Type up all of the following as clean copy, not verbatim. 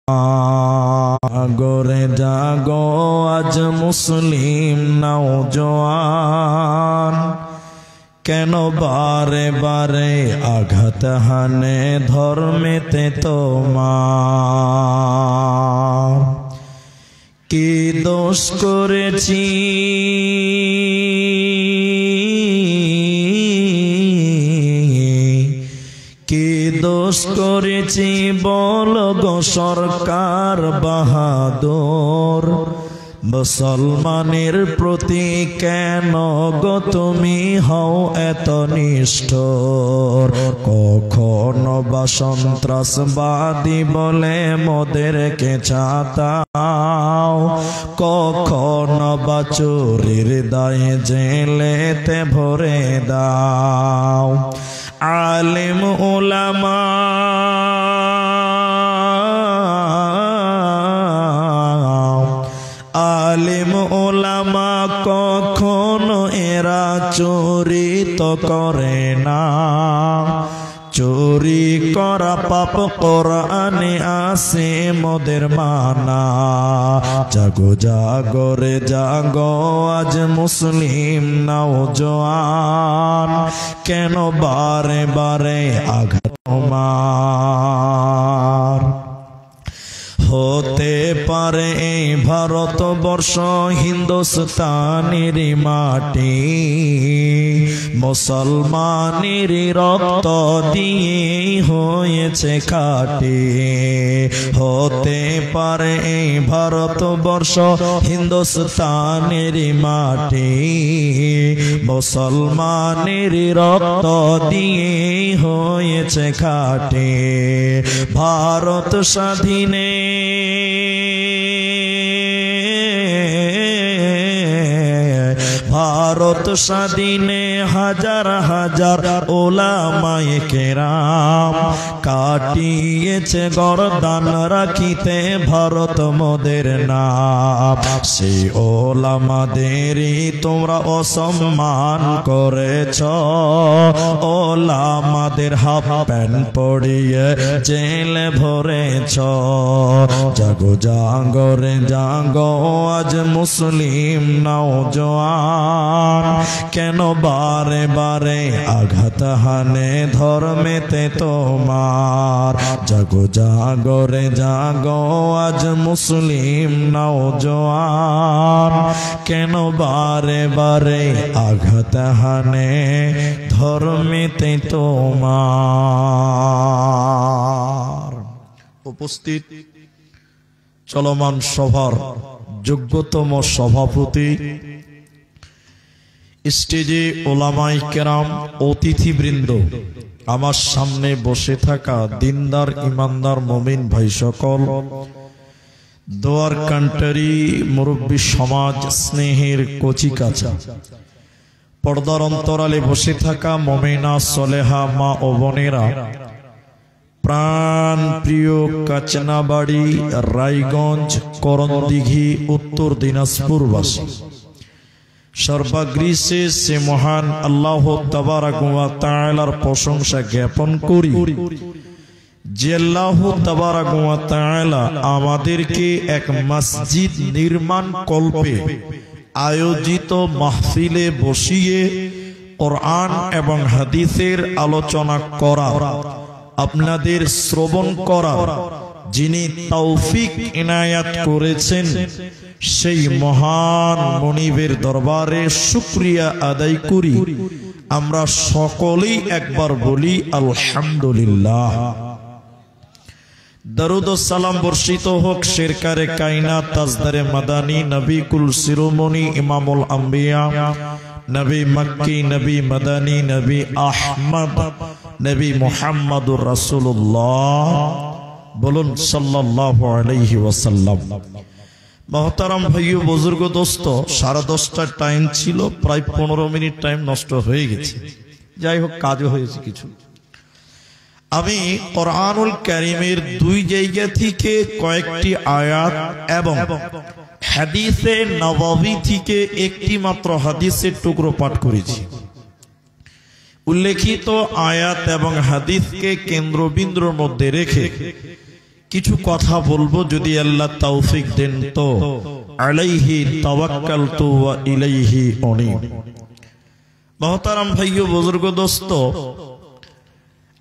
জাগরে জাগো আজ মুসলিম নওজোয়ান, কেন বারে বারে আঘাত হানে ধর্মেতে তোমার? কি দোষ করেছি কি দোষ করেছি বল গো সরকার বাহাদুর, মুসলমানের প্রতি কেন গো তুমি হও এত নিষ্ঠুর? কখনো বা সন্ত্রাসবাদী বলে মোদেরকে ছাতাও, কখনো বা চোরের দায়ে জেলেতে ভরে দাও। আলেম উলামা আলেম ওলামা কখনো এরা চোরি তো করে না, চোরি করা পাপ কোরআনে আছে মোদের মানা। জাগো জাগরে জাগো আজ মুসলিম নওজোয়ান, কেন বারে বারে আঘাত তোমার? হতে পারে এই ভারতবর্ষ হিন্দুস্তানের মাটি, মুসলমানের রক্ত দিয়ে হয়েছে খাঁটি। হতে পারে এই ভারতবর্ষ হিন্দুস্তানের মাটি, মুসলমানের রক্ত দিয়ে হয়েছে খাঁটি। ভারত স্বাধীনে ভারত স্বাধীনে হাজার হাজার ওলামায়ে কেরাম কাটিয়েছে গর্দান রাখিতে ভারত মোদের নাম। সেই ওলামাদেরই তোমরা অসম্মান করেছ, ওলামাদের হাফ প্যান্ট পরিয়ে জেলে ভরেছ। জাগো জাগরে জাগো আজ মুসলিম নওজোয়ান, কেন বারে বারে আঘাত হানে ধর্মেতে তোমার? জাগো জাগরে জাগো আজ মুসলিম নওজোয়ান, কেন বারে বারে আঘাত হানে ধর্মেতে তোমার? উপস্থিত চলমান সভার যোগ্যতম সভাপতি, স্টেজে ওলামায়ে কেরাম, অতিথিবৃন্দ, আমার সামনে বসে থাকা দিনদার ইমানদার মুমিন ভাই সকল, দোয়ার কান্ট্রি মুরব্বী সমাজ, স্নেহের কচিকাচা, পর্দার অন্তরালে বসে থাকা মুমিনা সলেহা মা ও বোনেরা, প্রাণ প্রিয় কাচনাবাড়ি, রায়গঞ্জ, করণদিঘি, উত্তর দিনাজপুরবাসী, সর্বাগ্রে সে মহান আল্লাহ তাবারক ওয়া তাআলার প্রশংসা জ্ঞাপন করি যে আল্লাহ তাবারক ওয়া তাআলা আমাদেরকে এক মসজিদ নির্মাণ কল্পে আয়োজিত মাহফিলে বসিয়ে কোরআন এবং হাদিসের আলোচনা করা, আপনাদের শ্রবণ করা যিনি তৌফিক ইনায়াত করেছেন, সেই মহান মনিবের দরবারে শুকরিয়া আদায় করি। আমরা সকলেই একবার বলি আলহামদুলিল্লাহ। দরুদ ও সালাম বর্ষিত হোক শেরকারে কায়নাত, তাজদারে মাদানী, নবী কুল শিরোমণি, ইমামুল আম্বিয়া, নবী মক্কি, নবী মাদানী, নবী আহমদ, নবী মুহাম্মদুর রাসূলুল্লাহ, বলুন সাল্লাল্লাহু আলাইহি ওয়াসাল্লাম। মহতারাম ভাইও বুজুর্গ দোস্ত, 10:30টার টাইম ছিল, প্রায় 15 মিনিট টাইম নষ্ট হয়ে গেছে। যাই হোক, কাজও হয়েছে কিছু। আমি কোরআনুল কারীমের 2 জায়গা থেকে কয়েকটি আয়াত এবং হাদিসে নববী থেকে একটি মাত্র হাদিসের টুকরো পাঠ করেছি। উল্লেখিত আয়াত এবং হাদিসকে কেন্দ্রবিন্দুর মধ্যে রেখে কিছু কথা বলবো, যদি আল্লাহ তৌফিক দেন তো। আলাইহি তাওয়াক্কালতু ওয়া ইলাইহি উনীব। মহতারাম ভাইও বুজুর্গ দোস্ত,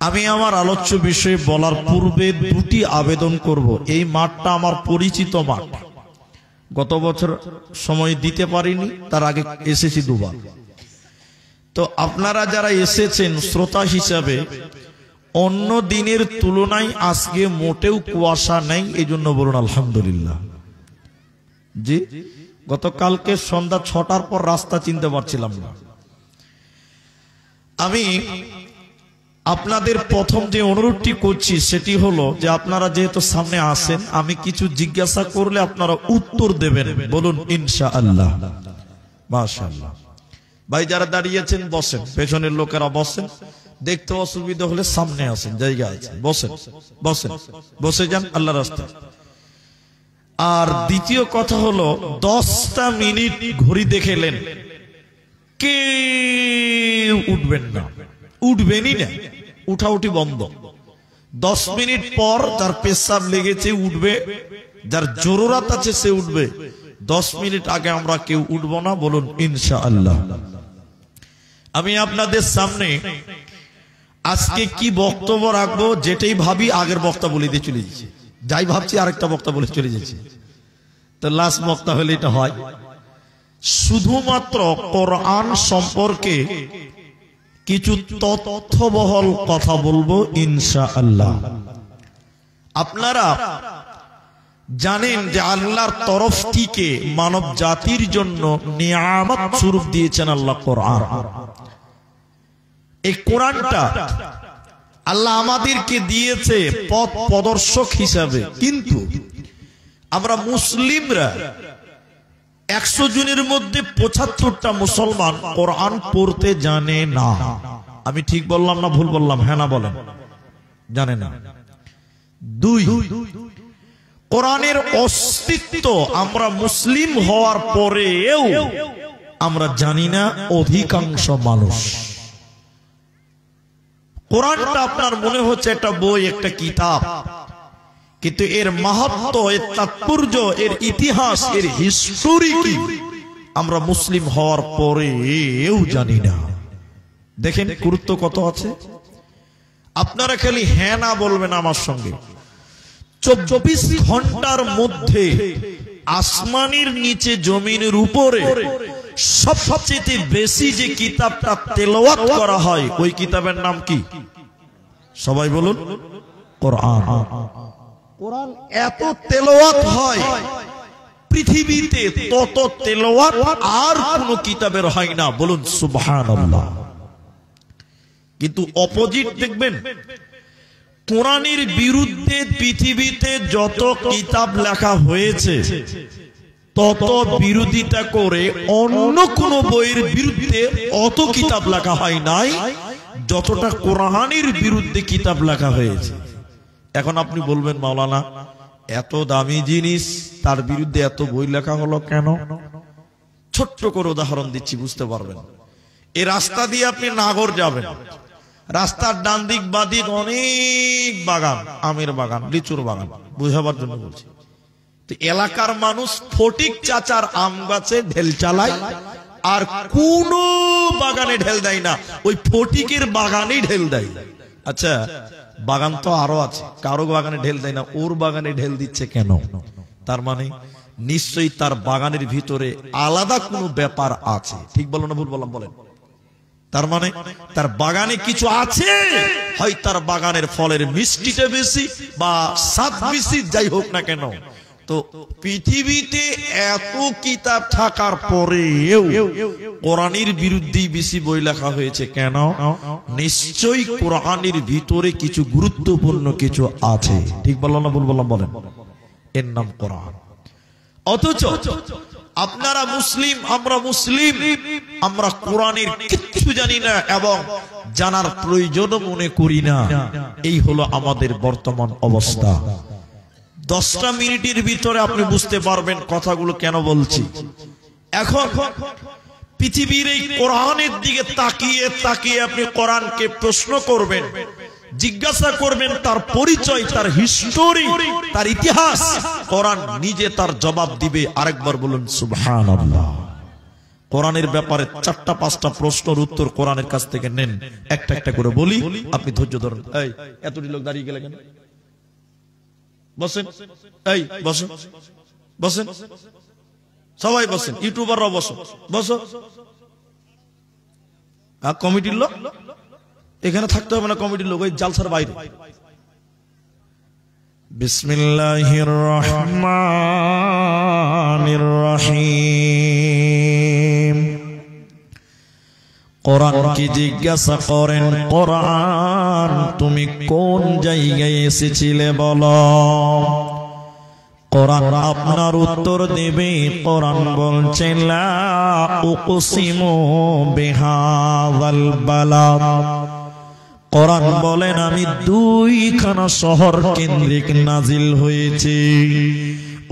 আমি আমার আলোচ্য বিষয়ে বলার পূর্বে দুটি আবেদন করব। এই মাঠটা আমার পরিচিত মাঠ, গত বছর সময় দিতে পারিনি, তার আগে এসেছি দুবার। তো আপনারা যারা এসেছেন শ্রোতা হিসাবে, অন্য দিনের তুলনায় আজকে মোটেও কুয়াশা নেই, এই জন্য বলুন আলহামদুলিল্লাহ। জি, গতকালকে সন্ধ্যা 6টার পর রাস্তা চিনতে পারছিলাম না। আমি আপনাদের প্রথম যে অনুরোধটি করছি সেটি হলো যে আপনারা যেহেতু সামনে আসেন, আমি কিছু জিজ্ঞাসা করলে আপনারা উত্তর দেবেন, বলুন ইনশাআল্লাহ। মাশাআল্লাহ। ভাই যারা দাঁড়িয়েছেন বসেন, পেছনের লোকেরা বসেন, দেখতে অসুবিধা হলে সামনে আসেন, জায়গা আছে, বসেন বসেন, বসে যান আল্লাহর রাস্তায়। আর দ্বিতীয় কথা হলো 10টা মিনিট ঘড়ি দেখেলেন, কেউ উঠবেন না, উঠবেনই না, উঠাউঠি বন্ধ। 10 মিনিট পর যার পেশাব লেগেছে উঠবে, যার জরুরত আছে সে উঠবে। 10 মিনিট আগে আমরা কেউ উঠবো না, বলুন ইনশাআল্লাহ। আমি আপনাদের সামনে আজকে কি বক্তব্য রাখবো, যেটাই ভাবি আগের বক্তা বলে দিয়ে চলে যাচ্ছে, যাই ভাবছি আরেকটা বক্তা বলে চলে যাচ্ছে। তো লাস্ট বক্তা হলে এটা হয়। শুধুমাত্র কোরআন সম্পর্কে কিছু তথ্যবহল কথা বলবো ইনশাআল্লাহ। আপনারা জানেন যে আল্লাহর তরফ থেকে মানব জাতির জন্য নিয়ামত স্বরূপ দিয়েছেন আল্লাহ কোরআন। এই কোরআনটা আল্লাহ আমাদেরকে দিয়েছে পথ প্রদর্শক হিসাবে, কিন্তু আমরা মুসলিমরা 100 জনের মধ্যে 75টা মুসলমান কোরআন পড়তে জানে না। আমি ঠিক বললাম না ভুল বললাম? হ্যাঁ না বলেন, জানে না। 2, কোরআনের অস্তিত্ব আমরা মুসলিম হওয়ার পরেও আমরা জানি না অধিকাংশ মানুষ। কোরআনটা আপনার মনে হচ্ছে একটা বই, একটা কিতাব, কিন্তু এর মাহাত্ম্য, এর তাৎপর্য, এর ইতিহাস, এর হিস্টোরি কি আমরা মুসলিম হওয়ার পরেও জানি না। দেখেন গুরুত্ব কত আছে। আপনারা খালি হ্যাঁ না বলবেন আমার সঙ্গে। 24 ঘন্টার মধ্যে আসমানের নিচে জমিনের উপরে সবচেয়ে বেশি যে কিতাবটা তেলাওয়াত করা হয়, ওই কিতাবের নাম কি? সবাই বলুন কোরআন। কোরআন এত তেলাওয়াত হয় পৃথিবীতে, তত তেলাওয়াত আর কোন কিতাবের হয় না, বলুন সুবহানাল্লাহ। কিন্তু অপোজিট দেখবেন, কোরআনের বিরুদ্ধে পৃথিবীতে যত কিতাব লেখা হয়েছে তত বিরোধিতা করে অন্য কোন বইয়ের বিরুদ্ধে অত কিতাব লেখা হয় নাই যতটা কোরআনের বিরুদ্ধে কিতাব লেখা হয়েছে। এখন আপনি বলবেন মাওলানা এত দামি জিনিস তার বিরুদ্ধে এত বই লেখা হলো কেন? ছোট্ট করে উদাহরণ দিচ্ছি, বুঝতে পারবেন। এই রাস্তা দিয়ে আপনি নাগর যাবেন, রাস্তার ডান দিক বাঁ দিক অনেক বাগান, আমের বাগান, লিচুর বাগান, বুঝাবার জন্য বলছি। তো এলাকার মানুষ ফটিক চাচার আম গাছে ঢেল চালায়, আর কোন বাগানে ঢেল দেয় না, ওই ফটিকের বাগানেই ঢেল দেয়। আচ্ছা, বাগান তো আরো আছে, কারো বাগানে ঢেল দেয় না, ওর বাগানে ঢেল দিচ্ছে কেন? তার মানে নিশ্চয়ই তার বাগানের ভিতরে আলাদা কোনো ব্যাপার আছে। ঠিক বলো না ভুল বললাম? বলেন। তার মানে তার বাগানে কিছু আছে, হয় তার বাগানের ফলের মিষ্টিটা বেশি বা স্বাদ বেশি, যাই হোক না কেন। তো পৃথিবীতে এত কিতাব থাকার পরেও কোরআনের বিরুদ্ধে বেশি বই লেখা হয়েছে কেন? নিশ্চয়ই কোরআনের ভিতরে কিছু গুরুত্বপূর্ণ কিছু আছে। ঠিক বললাম না ভুল বললাম? বলেন। এর নাম কোরআন। অথচ আপনারা মুসলিম, আমরা মুসলিম, আমরা কোরআনের কিচ্ছু জানি না এবং জানার প্রয়োজন মনে করি না। এই হলো আমাদের বর্তমান অবস্থা। 10টা মিনিটের ভিতরে আপনি বুঝতে পারবেন কথাগুলো কেন বলছি। এখন পৃথিবীর এই কোরআনের দিকে তাকিয়ে তাকিয়ে আপনি কোরআনকে প্রশ্ন করবেন জিজ্ঞাসা করবেন তার পরিচয়, তার হিস্টোরি, তার ইতিহাস, কোরআন নিজে তার জবাব দিবে। আরেকবার বলুন সুবহানাল্লাহ। কোরআনের ব্যাপারে 4-5টা প্রশ্নের উত্তর কোরআনের কাছ থেকে নেন, একটা একটা করে বলি, আপনি ধৈর্য ধরুন। এই এতটি লোক দাঁড়িয়ে গেলে কেন? বসেন, এই বসেন, বসেন, সবাই বসেন, ইউটিউবাররাও বসো, বসো। কমিটির লোক এখানে থাকতে হবে না, কমিটির লোক ওই জালসার বাইরে। বিসমিল্লাহির রহমানির রহিম। কোরআন কি জিজ্ঞাসা করেন, কোরআন তুমি কোন জায়গায় এসেছিলে বলো। কোরআন আপনার উত্তর দেবে। কোরআন বলছে লা উকসিমু বিহাযাল বালাদ। কোরআন বলেন আমি 2খানা শহর কেন্দ্রিক নাজিল হয়েছে।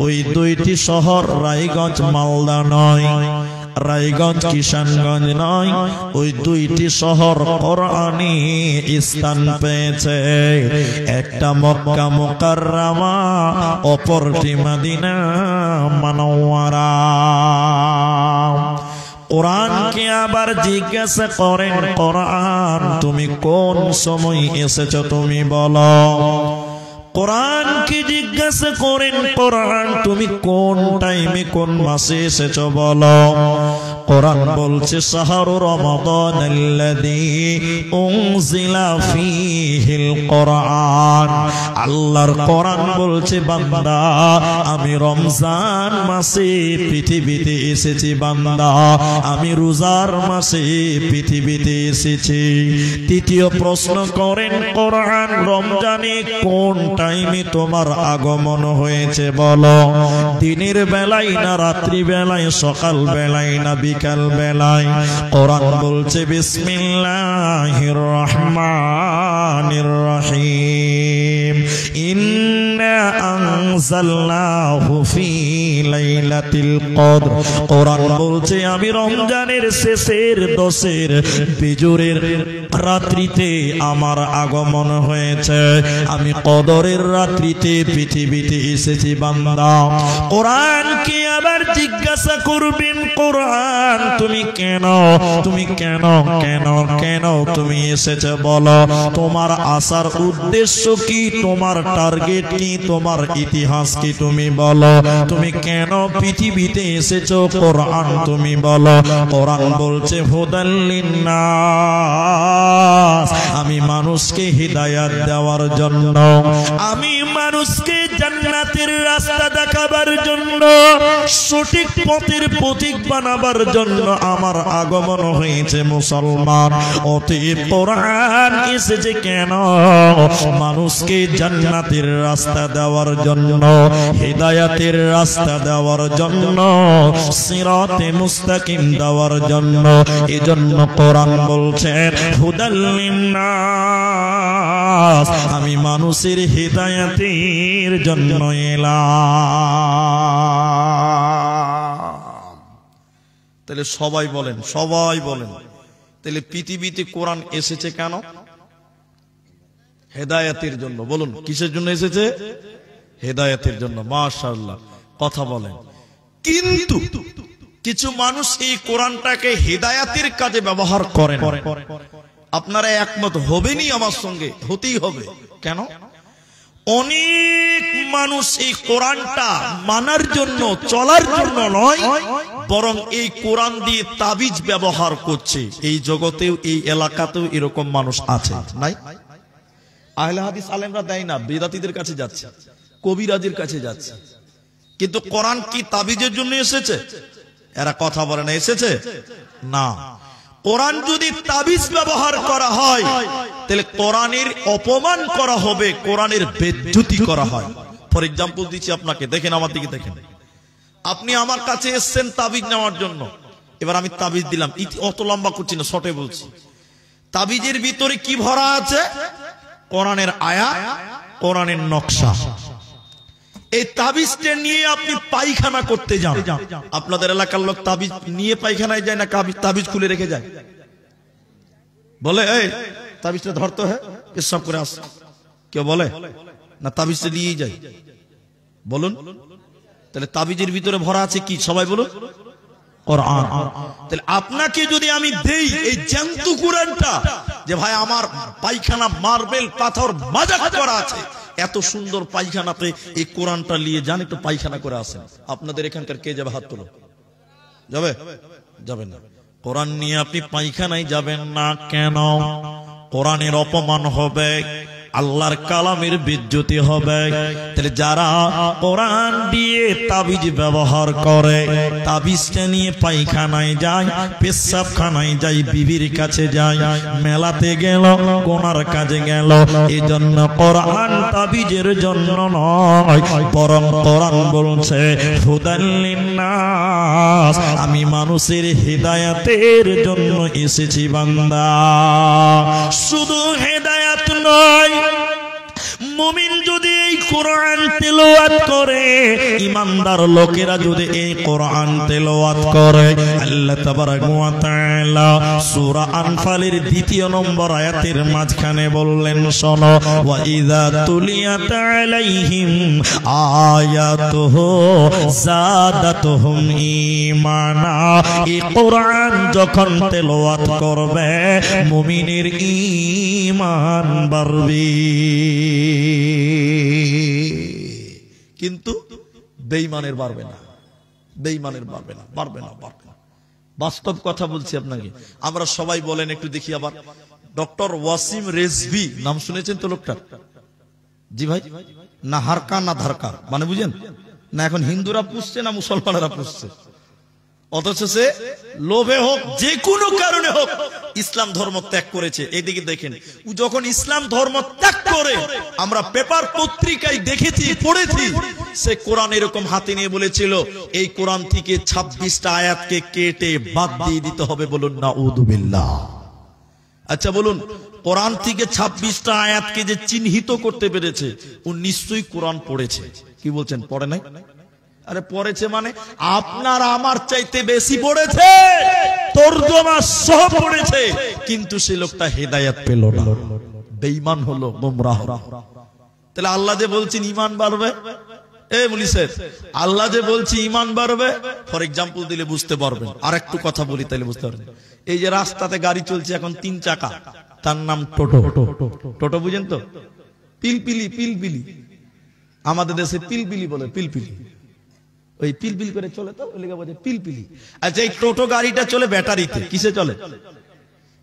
ওই 2টি শহর রায়গঞ্জ মালদা নয়, রায়গঞ্জ কিষানগঞ্জ নয়, ওই 2টি শহর কোরআনে স্থান পেয়েছে। একটা মক্কা মুকাররমা, অপরটি মদিনা মুনাওয়ারা। কোরআনকে আবার জিজ্ঞাসা করেন, কোরআন তুমি কোন সময় এসেছো তুমি বলো। কোরআনকে জিজ্ঞাসা করেন, কোরআন তুমি কোন টাইমে কোন মাসে এসেছো বলো। কোরআন বলছে শাহরু রমাদানাল্লাযী উনজিলা ফীহিল কোরআন। আল্লাহর কোরআন বলছে বান্দা আমি রমজান মাসে পৃথিবীতে এসেছি, বান্দা আমি রোজার মাসে পৃথিবীতে এসেছি। তৃতীয় প্রশ্ন করেন, কোরআন রমজানে কোন টাইমে তোমার আগমন হয়েছে বলো। দিনের বেলায় না রাত্রি বেলায়, সকাল বেলায় না বিকাল বেলায়। কোরআন বলছে বিসমিল্লাহির রহমানির রহিম। ইন্না আনজালনাহু ফি লাইলাতিল কদর। কোরআন বলছে আমি রমজানের শেষের 10-এর বিজুরের রাত্রিতে আমার আগমন হয়েছে। আমি কদরের রাত্রিতে পৃথিবীতে এসেছি বান্দা। কোরআন কি আবার জিজ্ঞাসা করবেন, কোরআন তুমি কেন, তুমি কেন কেন কেন তুমি এসেছো বলো। তোমার আসার উদ্দেশ্য কি, তোমার টার্গেট কি, তোমার ইতিহাস কি তুমি বলো। তুমি কেন পৃথিবীতে এসেছো কোরআন তুমি বলো। কোরআন বলছে হুদাল লিন্নাস। আমি মানুষকে হিদায়াত দেওয়ার জন্য, আমি মানুষকে জান্নাতের রাস্তা দেখাবার জন্য, সঠিক পথের পথিক বানাবার জন্য আমার আগমন হয়েছে মুসলমান। অতএব কোরআন এসেছে কেন, মানুষকে জান্নাতের রাস্তা দেওয়ার জন্য, হিদায়াতের রাস্তা দেওয়ার জন্য, সিরাতে মুস্তাকিম দেওয়ার জন্য। এজন্য কোরআন বলছে হুদাল লিন্নাস, আমি মানুষের হিদায়াতের জন্য এলাম। তাহলে সবাই বলেন, সবাই বলেন, তাহলে পৃথিবীতে কোরআন এসেছে কেন? হেদায়েতের জন্য। বলুন কিসের জন্য এসেছে? হেদায়েতের জন্য। মাশাআল্লাহ, কথা বলেন। কিন্তু কিছু মানুষ এই কোরআনটাকে হেদায়েতের কাজে ব্যবহার করেন। আপনারা একমত হবেনই আমার সঙ্গে, হতেই হবে। কেন? অনেক মানুষ এই কোরআনটা মানার জন্য, চলার জন্য নয়, বরং এই কোরআন দিয়ে তাবিজ ব্যবহার করছে। এই জগতেও, এই এলাকাতেও এরকম মানুষ আছে, নাই? আহলে হাদিস আলেমরা দেয় না, বেদাতীদের কাছে যাচ্ছে, কবিরাজের কাছে যাচ্ছে। কিন্তু কোরআন কি তাবিজের জন্য এসেছে? এরা কথা বলে না, এসেছে না। কোরআন যদি তাবিজ ব্যবহার করা হয় তাহলে কোরআনের অপমান করা হবে, কোরআনের বেজ্জতি করা হয়। ফর এক্সাম্পল দিচ্ছি আপনাকে, দেখেন আমার দিকে দেখেন। আপনি আমার কাছে এসেছেন তাবিজ নেওয়ার জন্য, এবার আমি তাবিজ দিলাম। অত লম্বা করছি না, শর্টে বলছি। তাবিজের ভিতরে কি ভরা আছে? কোরআনের আয়াত, কোরআনের নকশা। এই তাবিজটা নিয়ে আপনি পায়খানা করতে যান। আপনাদের এলাকার লোক তাবিজ নিয়ে পায়খানায় যায় না, তাবিজ খুলে রেখে যায়, বলে এই তাবিজটা ধরতে হয়, পেশাব করে আস, কেউ বলে না তাবিজটা দিয়েই যায়? বলুন, তাহলে তাবিজের ভিতরে ভরা আছে কি? সবাই বলুন, কোরআন। তাহলে আপনাকে যদি আমি দেই এই জ্যান্ত কোরআনটা, যে ভাই আমার পায়খানা মার্বেল পাথর মাজাক করা আছে, এত সুন্দর পায়খানাতে এই কোরআনটা নিয়ে যান, একটু পায়খানা করে আসেন। আপনাদের এখানকার কে যাবে? হাত তোলো। যাবে? যাবে না। কোরআন নিয়ে আপনি পায়খানায় যাবেন না। কেন? কোরআনের অপমান হবে, আল্লাহর কালামের বেজ্জতি হবে। তাহলে যারা কোরআন দিয়ে তাবিজ ব্যবহার করে, তাবিজটা নিয়ে পায়খানায় যায়, পেশাবখানায় যায়, বিবির কাছে যায়, মেলাতে গেল, গোনার কাজে গেল, এজন্য কোরআন তাবিজের জন্য নয়, বরং কোরআন বলছে হুদাল লিন্নাস, আমি মানুষের হিদায়াতের জন্য এসেছি বান্দা। শুধু হিদায়াত নয়, মুমিন যদি এই কোরআন তেলাওয়াত করে, ঈমানদার লোকেরা যদি এই কোরআন তেলাওয়াত করে, আল্লাহ তাবারাক ওয়া তাআলা সূরা আনফালের ২ নম্বর আয়াতের মাঝখানে বললেন, শোনো, ওয়া ইযা তুলিয়াত আলাইহিম আয়াতুহু যাদাতুহুম ঈমানা, এই কোরআন যখন তেলাওয়াত করবে মুমিনের ঈমান বাড়বে। কিন্তু বেঈমানের বাড়বে না, বেঈমানের বাড়বে না, বাড়বে না, বাড়বে না। বাস্তব কথা বলছি আপনাকে। আমরা সবাই বলেন, একটু দেখি আবার, ডক্টর ওয়াসিম রেজভি নাম শুনেছেন তো লোকটা? জি ভাই, না হারকা না ধারকা, মানে বুঝেন না? এখন হিন্দুরা পুষছে না মুসলমানেরা পুষছে, অথচ সে লোভে হোক যে কোনো কারণে হোক ইসলাম ধর্ম ত্যাগ করেছে। এইদিকে দেখেন, যখন ইসলাম ধর্ম ত্যাগ করে, আমরা পেপার পত্রিকায় দেখেছি, পড়েছি, সে কোরআন এরকম হাতে নিয়ে বলেছিল এই কোরআন থেকে 26টা আয়াতকে কেটে বাদ দিয়ে দিতে হবে। বলুন নাউযুবিল্লাহ। আচ্ছা বলুন, কোরআন থেকে 26টা আয়াতকে যে চিহ্নিত করতে পেরেছে, ও নিশ্চয়ই কোরআন পড়েছে। কি বলছেন, পড়ে নাই? আরে পড়েছে মানে আপনার আমার চাইতে বেশি পড়েছে, তরজমা সহ পড়েছে, কিন্তু সে লোকটা হেদায়েত পেল না, বেঈমান হলো, গোমরাহ। তাহলে আল্লাহ যে বলছেন ঈমান বাড়বে, এই মুলিসের আল্লাহ যে বলছি ঈমান বাড়বে, ফর এক্সাম্পল দিলে বুঝতে পারবেন। আর একটু কথা বলি তাহলে বুঝতে পারবেন। এই যে রাস্তাতে গাড়ি চলছে এখন 3 চাকা, তার নাম টোটো। টোটো বুঝেন তো? পিলপিলি, পিলপিলি আমাদের দেশে পিলপিলি বলে, পিলপিলি, ওই পিলপিল করে চলে তো, ওই লেগে বলে পিলপিলি। আচ্ছা, এই টোটো গাড়িটা চলে ব্যাটারিতে। কিসে চলে?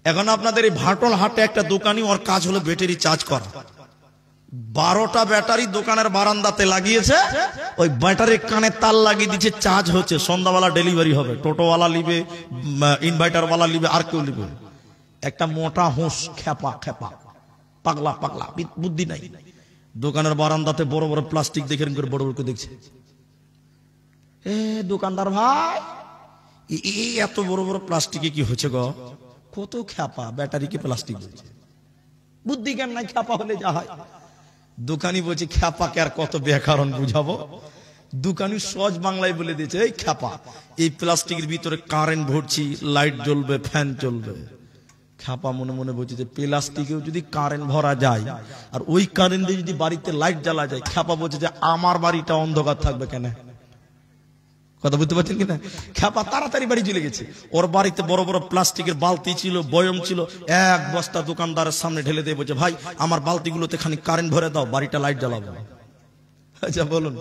এখন আপনাদের এই ভাটল হাটে একটা দোকানি, ওর কাজ হলো ব্যাটারি চার্জ করা। 12টা ব্যাটারি দোকানের বারান্দাতে লাগিয়েছে, ওই ব্যাটারির কানে তার লাগিয়ে দিচ্ছে, চার্জ হচ্ছে, সন্ধ্যাবেলা ডেলিভারি হবে। টোটোওয়ালা লিবে, ইনভার্টারওয়ালা লিবে, আর কেউ লিবে। একটা মোটা হুঁশ, খেপা খেপা, পাগলা পাগলা, বুদ্ধি নাই, দোকানের বারান্দাতে বড় বড় প্লাস্টিক দেখে বড় বড় দেখছে। এ দোকানদার ভাই, এত বড় বড় প্লাস্টিকে কি হচ্ছে গো? কত খেপা, ব্যাটারিকে প্লাস্টিক বলছে, বুদ্ধি জ্ঞান নাই, খেপা হলে যা হয়। দোকানি বলছে খেপাকে আর কত ব্যাকরণ বুঝাবো। দোকানি সহজ বাংলায় বলে দিয়েছে, এই খেপা, এই প্লাস্টিকের ভিতরে কারেন্ট ভরছি, লাইট জ্বলবে, ফ্যান চলবে। খেপা মনে মনে বলছে যে প্লাস্টিকেও যদি কারেন্ট ভরা যায় আর ওই কারেন্ট দিয়ে যদি বাড়িতে লাইট জ্বালা যায়, খেপা বলছে যে আমার বাড়িটা অন্ধকার থাকবে কেন? কথা বুঝতে পারছেন কিনা? খেপা তাড়াতাড়ি বাড়ি চলে গেছে। ওর বাড়িতে বড় বড় প্লাস্টিকের বালতি ছিল, বয়ম ছিল, এক বস্তা দোকানদারের সামনে ঢেলে দিয়ে বলছে, ভাই আমার বালতিগুলোতে খানিক কারেন্ট ভরে দাও, বাড়িটা লাইট জ্বালাবো। আচ্ছা বলুন,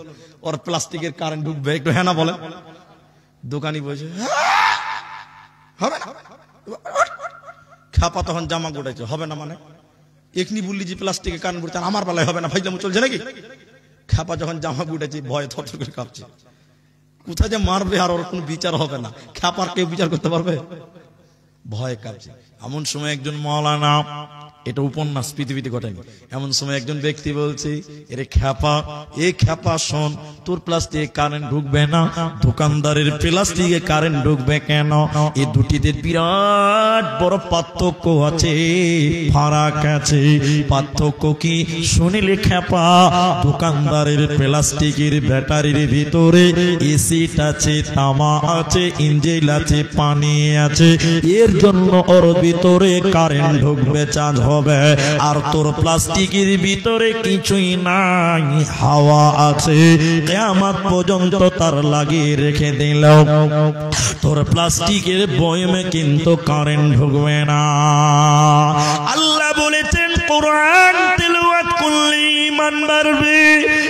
ওর প্লাস্টিকের কারেন্ট ঢুকবে? একটু হ্যাঁ না বলেন। দোকানি বলছে হবে না। খেপা তখন জামা গোটাইছে, হবে না মানে? এখনি বললি যে প্লাস্টিকের কারেন্ট ভরছে, আমার বেলায় হবে না, ভাই যেমন চলছে নাকি? খেপা যখন জামা গোটাইছে, ভয়ে থরথর করে কাঁপছে, কোথায় যে মারবে, আর ওর কোনো বিচার হবে না। খেপার কেউ বিচার করতে পারবে? ভয় কাঁপছে। এমন সময় একজন মাওলানা, এটা উপন্যাস, পৃথিবীতে ঘটেনি, এমন সময় একজন ব্যক্তি বলছে, এরে খেপা, এ খেপা শোন, তোর প্লাস্টিকে কারেন্ট ঢুকবে না, দোকানদারের প্লাস্টিকে কারেন্ট ঢুকবে কেন? এই দুটিতে বিরাট বড় পার্থক্য আছে, ফারাক আছে। পার্থক্য কি শুনিলে খেপা। দোকানদারের প্লাস্টিকের ব্যাটারির ভিতরে এসিড আছে, তামা আছে, ইঞ্জিন আছে, পানি আছে, এর জন্য ওর ভিতরে কারেন্ট ঢুকবে, চার্জ হবে। আর তোর প্লাস্টিকের ভিতরে কিছুই নাই, হাওয়া আছে, কিয়ামত পর্যন্ত তার লাগিয়ে রেখে দিল। তোর প্লাস্টিকের বয়মে কিন্তু কারেন্ট ঢুকবে না। আল্লাহ বলেছেন কোরআন তেলাওয়াত করলে ঈমান বাড়বে।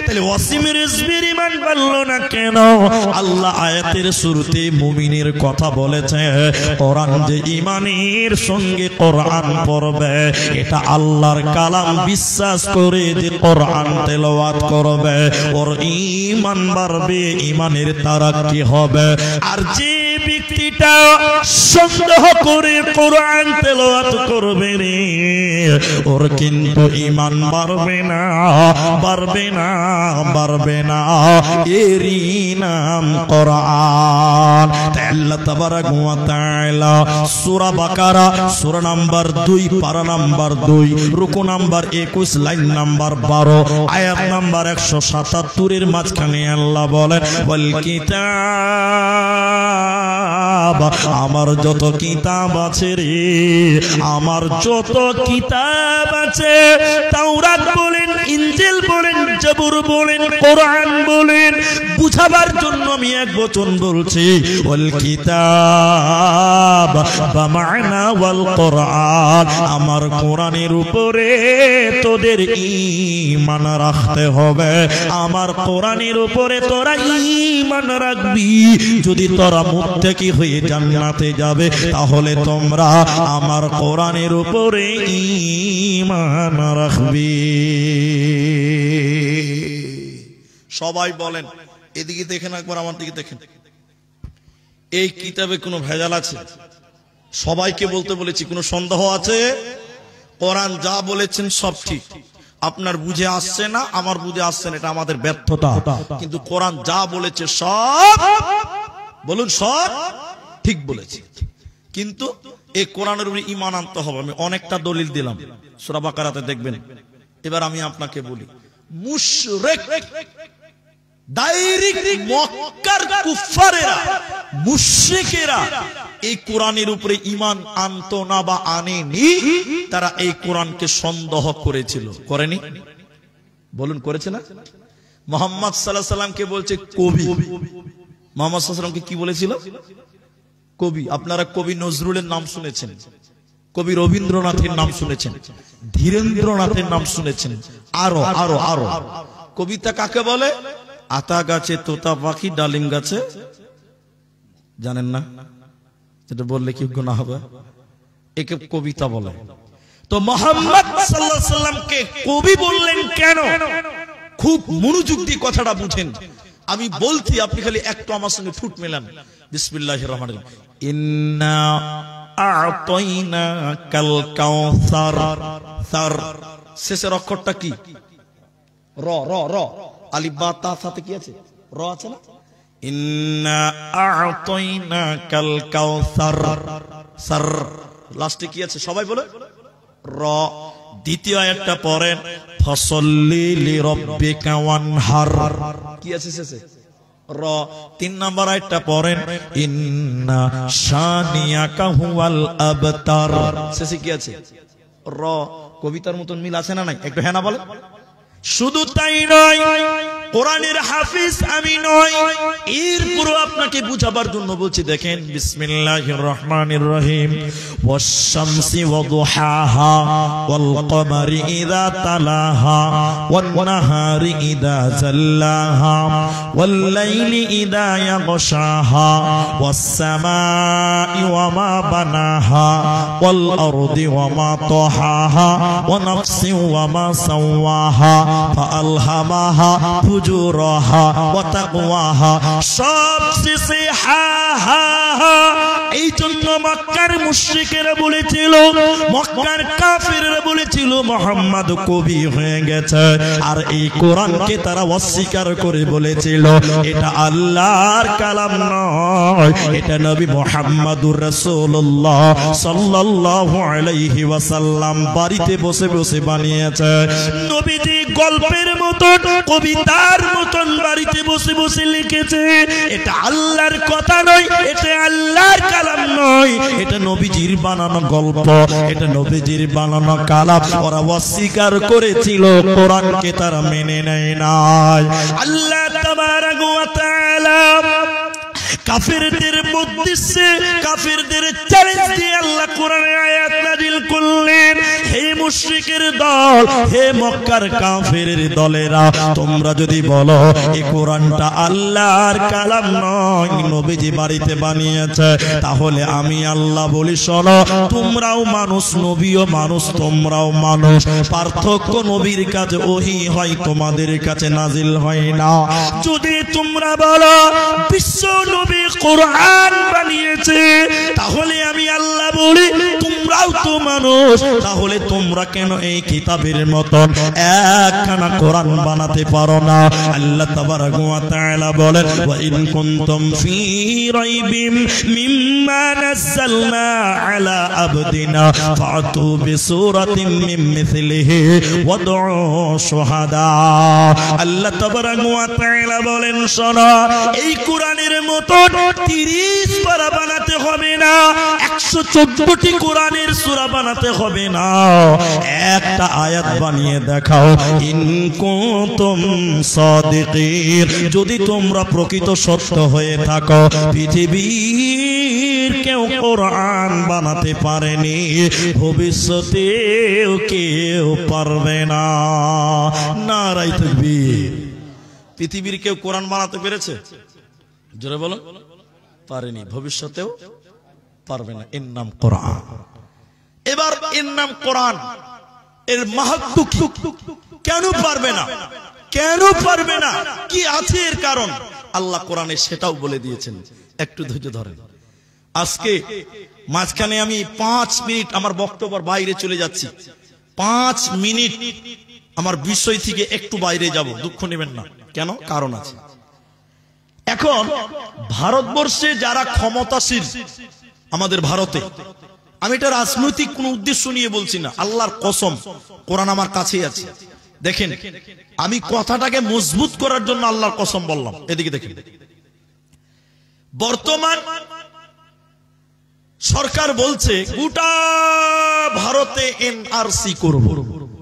তাহলে ওয়াসিমের রিজবির ঈমান বাড়লো না কেন? আল্লাহ আয়াতের শুরুতে মুমিনের কথা বলেছে। কোরআন যে ঈমানের সঙ্গে কোরআন পড়বে, এটা আল্লাহর কালাম বিশ্বাস করে যে কোরআন তেলাওয়াত করবে, ওর ঈমান বাড়বে, ঈমানের তারাক্কি হবে। আর যে ব্যক্তিটা সন্দেহ করে কোরআন তেলাওয়াত করবে রে, ওর কিন্তু ঈমান বাড়বে না, বাড়বে না, বাড়বে না। এরই নাম কোরআন। আল্লাহ তাবারাক ওয়া তাআলা সূরা বাকারা সূরা নাম্বার 2 পারা নাম্বার 2 রুকু নাম্বার 21 লাইন নাম্বার 12 আয়াত নাম্বার 177 এর মাঝখানে আল্লাহ বলেন ওয়াল কিতাব, আমার যত কিতাব আছে রে, আমার যত কিতাব আছে, তাওরাত বলেন, ইনজিল বলেন, জবুর বলেন, কোরআন বলেন, বুঝাবার জন্য আমি এক বচন বলছি ওয়াল কিতাব বামানা ওয়াল কোরআন। আমার কোরআনের উপরে তোদের ঈমান রাখতে হবে, আমার কোরআনের উপরে তোরা ঈমান রাখবি। যদি তোরা মুত্তাকি হয়ে জান্নাতে যাবে, তাহলে তোমরা আমার কোরআনের উপরে ঈমান রাখবি। সবাই বলেন, এদিকে দেখেন, একবার আমার দিকে দেখেন, এই কিতাবে কোনো ভেজাল আছে? সবাইকে বলতে বলেছি, কোনো সন্দেহ আছে? কোরআন যা বলেছেন সব ঠিক। আপনার বুঝে আসছে না, আমার বুঝে আসছে না, এটা আমাদের ব্যর্থতা। কিন্তু কোরআন যা বলেছে সব, বলুন সব ঠিক বলেছে। কিন্তু এই কোরআনের উপরে ঈমান আনতে হবে। আমি অনেকটা দলিল দিলাম, সূরা বাকারাতে দেখবেন। এবার আমি আপনাকে বলি, মুশরিক ডাইরেক্ট মক্কার কুফারেরা, মুশরিকেরা এই কোরআনের উপরে ঈমান আনতো না বা আনেনি। তারা এই কোরআনকে সন্দেহ করেছিল, করেনি? বলুন করেছে না? মুহাম্মদ সাল্লাল্লাহু আলাইহি সাল্লামকে বলছে কবি। মুহাম্মদ সাল্লাল্লাহু আলাইহি সাল্লামকে কি বলেছিল? কবি। আপনারা কবি নজরুলের নাম শুনেছেন, কবি রবীন্দ্রনাথের নাম শুনেছেন, ধীরেন্দ্রনাথের নাম শুনেছেন, আরো আরো আরো। কবিতা কাকে বলে? আতা গাছে তোতা পাখি, ডালিম গাছে, জানেন না? যেটা বললে কি গুনাহ হবে? একে কবিতা বলে। তো মুহাম্মদ সাল্লাল্লাহু আলাইহি সাল্লামকে কবি বললেন কেন? খুব মনোযোগ দিয়ে কথাটা বুঝেন। আমি বলছি, আপনি খালি একটু আমার সঙ্গে ঠুট মেলান। বিসমিল্লাহির রহমানির রহিম। ইন্না আ'তাইনাকাল কাউসার। সার শেষের অক্ষরটা কি? র র র। আলিফ বা তা সাথে কি আছে? র আছে না? ইন্না আ'তাইনাকাল কাউসার। সার লাস্টে কি আছে? সবাই বলে র। দ্বিতীয় আয়াতটা পড়েন, ফাসাল্লি লিরাব্বিকা ওয়ানহার। কি আছে শেষে? র। 3 নম্বর আয়াতটা পড়েন, ইন্না শানিয়াকা হুয়াল আবতার। শেষে কি আছে? র। কবিতার মতন মিল আছে না নাই? একটু হ্যাঁ না বলেন। শুধু তাই নয়, কোরআনের হাফিজ আমি নই, এরপরও আপনাকে বুঝাবার জন্য বলছি। দেখেন, বিসমিল্লাহির রহমানির রহিম। ওয়াশ-শামসি ওয়াদুহাহা ওয়াল কমারি ইযা তালাহা ওয়ান নাহারি ইযা জাল্লাহা ওয়াল লাইলি ইযা ইয়াগশাহা ওয়াস সামাই ওয়া মা বানাহা ওয়াল আরদি ওয়া মা তাহাহা ওয়া নাফসি ওয়া মা সাওয়াহা ফাআলহামাহা ফুজুরাহা ওয়া তাকওয়াহা সবশেষে হা হা হা। এই জন্য মক্কার মুশরিকেরা বলেছিল, মক্কার কাফেররা বলেছিল মুহাম্মদ কবি হয়ে গেছে। আর এই কোরআনকে তারা অস্বীকার করে বলেছিল এটা আল্লাহর কালাম নয়, এটা নবী মুহাম্মদুর রাসূলুল্লাহ সাল্লাল্লাহু আলাইহি ওয়াসাল্লাম বাড়িতে বসে বসে বানিয়েছে। নবীজি গল্পের মতন কবিতার মতন বাড়িতে বসে বসে লিখেছে। এটা আল্লাহর কথা নয়, এটা আল্লাহর কালাম নয়, এটা নবীজির বানানো গল্প, এটা নবীজির বানানো কালাম। ওরা অস্বীকার করেছিল, কোরআনকে তারা মেনে নেয় নাই। আল্লাহ তাবারাক ওয়া তাআলা কাফেরদের উদ্দেশ্যে, কাফেরদের চ্যালেঞ্জ দিয়ে আল্লাহ কোরআনে আয়াত নাযিল করলেন, হে মুশরিকের দল, হে মক্কার কাফেরের দলেরা, তোমরা যদি বলো এই কোরআনটা আল্লাহর কালাম নয়, নবীজি বাড়িতে বানিয়েছে, তাহলে আমি আল্লাহ বলি শোনো, তোমরাও মানুষ, নবীও মানুষ, তোমরাও মানুষ। পার্থক্য নবীর কাছে ওহী হয়, তোমাদের কাছে নাজিল হয় না। যদি তোমরা বলো বিশ্ব নবী কোরআন বানিয়েছে, তাহলে আমি আল্লাহ বলি তোমরাও তো মানুষ, তাহলে তোমরা কেন এই কিতাবের মতন একখানা কোরআন বানাতে পারো না? আল্লাহ তাবারাক ওয়া তাআলা বলেন, ওয়া ইন কুনতুম ফী রাইবিম মিম্মা নাযালনা আলা আবদিনা ফাতু বিসূরাতিন মিন মিছলিহি ওয়াদউ শুহাদা। আল্লাহ তাবারাক ওয়া তাআলা বলেন, শোনো, এই কোরআনের মতন 30 পারা বানাতে হবে না, 114টি কোরআনের সূরা বানাতে হবে না, একটা আয়াত বানিয়ে দেখাও। ইন কুনতুম সাদিকিন, যদি তোমরা প্রকৃত সত্য হয়ে থাকো। পৃথিবীর কেউ কোরআন বানাতে পারেনি, ভবিষ্যতেও কেউ পারবে না। নারায়ে তাকবীর। পৃথিবীর কেউ কোরআন বানাতে পেরেছে? জোরে বলো। পারেনি, ভবিষ্যতেও পারবে না। এর নাম কোরআন। এবার এর নাম কোরআন, এর মাহাত্ম্য কি? কেন পারবে না? কেন পারবে না? কি আছে এর কারণ? আল্লাহ কোরআনে সেটাও বলে দিয়েছেন। একটু ধৈর্য ধরেন। আজকে মাঝখানে আমি 5 মিনিট আমার বক্তব্যের বাইরে চলে যাচ্ছি। 5 মিনিট আমার বিষয় থেকে একটু বাইরে যাব, দুঃখ নেবেন না। কেন? কারণ আছে। এখন ভারতবর্ষে যারা ক্ষমতাশীল, আমাদের ভারতে, আমি এটা রাজনৈতিক কোন উদ্দেশ্য নিয়ে বলছি না, আল্লাহর কসম, কোরআন আমার কাছেই আছে। দেখেন, আমি কথাটাকে মজবুত করার জন্য আল্লাহর কসম বললাম। এদিকে দেখেন, বর্তমান সরকার বলছে গোটা ভারতে এনআরসি করব।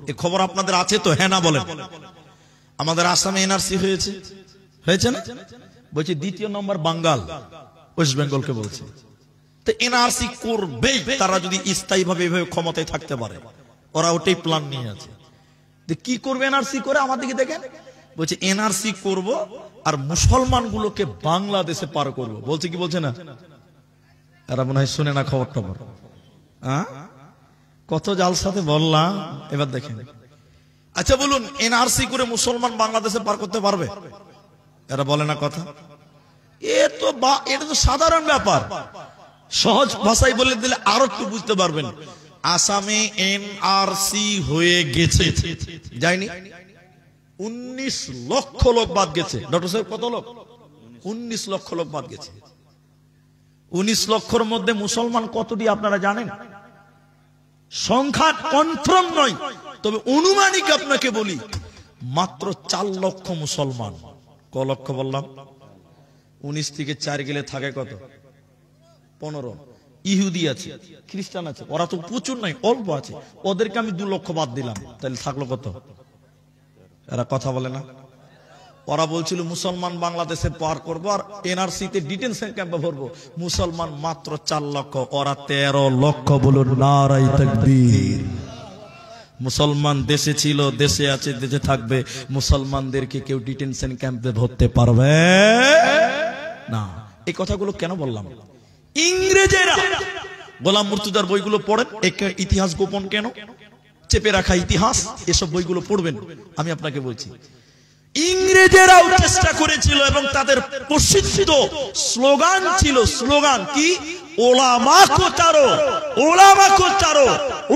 এই খবর আপনাদের আছে তো? হ্যাঁ না বলেন। আমাদের আসামে এনআরসি হয়েছে, হয়েছে না? বলছে দ্বিতীয় নম্বর বাঙ্গাল, ওয়েস্ট বেঙ্গলকে বলছে। তো এনআরসি করবেই তারা, যদি স্থায়ীভাবে এভাবে ক্ষমতায় থাকতে পারে। ওরা ওটাই প্ল্যান নিয়ে আছে। কি করবে এনআরসি করে? আমার দিকে দেখেন, বলছে এনআরসি করব আর মুসলমানগুলোকে বাংলাদেশে পার করব। বলছে কি বলছে না? এরা মনে হয় শুনে না খবর টবর। কত জালসাতে বললাম। এবার দেখেন, আচ্ছা বলুন, এনআরসি করে মুসলমান বাংলাদেশে পার করতে পারবে? এরা বলে না কথা। এটা তো সাধারণ ব্যাপার। সহজ ভাষায় বলে দিলে আরো একটু বুঝতে পারবেন। আসামে এনআরসি হয়ে গেছে, যায়নি? 19 লক্ষ লোক বাদ গেছে। ডক্টর সাহেব, কত লোক? 19 লক্ষ লোক বাদ গেছে। 19 লক্ষর মধ্যে মুসলমান কতটি আপনারা জানেন? সংখ্যা কনফার্ম নয়, তবে অনুমানিক আপনাকে বলি, মাত্র 4 লক্ষ মুসলমান। ক লক্ষ বললাম? 19 থেকে 4 গেলে থাকে কত? 15। ইহুদি আছে, খ্রিস্টান আছে, ওরা তো প্রচুর নাই, অল্প আছে। ওদেরকে আমি 2 লক্ষ বাদ দিলাম, তাহলে থাকলো কত? এরা কথা বলে না। ওরা বলছিল মুসলমান বাংলাদেশে পার করবো আর এনআরসি তে ডিটেনশন ক্যাম্পে ভরবো। মুসলমান মাত্র 4 লক্ষ, ওরা 13 লক্ষ। বলুন নারায়ে তাকবীর। মুসলমান দেশে ছিল, দেশে আছে, দেশে থাকবে। মুসলমানদেরকে কেউ ডিটেনশন ক্যাম্পে ভরতে পারবে না। এই কথাগুলো কেন বললাম? ইংরেজেরা, গোলাম মুর্তজার বইগুলো পড়েন। ইতিহাস গোপন কেন, চেপে রাখা ইতিহাস, এসব বইগুলো পড়বেন। আমি আপনাকে বলছি, ইংরেজেরাও চেষ্টা করেছিল এবং তাদের প্রসিদ্ধ স্লোগান ছিল, স্লোগান কি? ওলামা কো তারো, ওলামা কো তারো,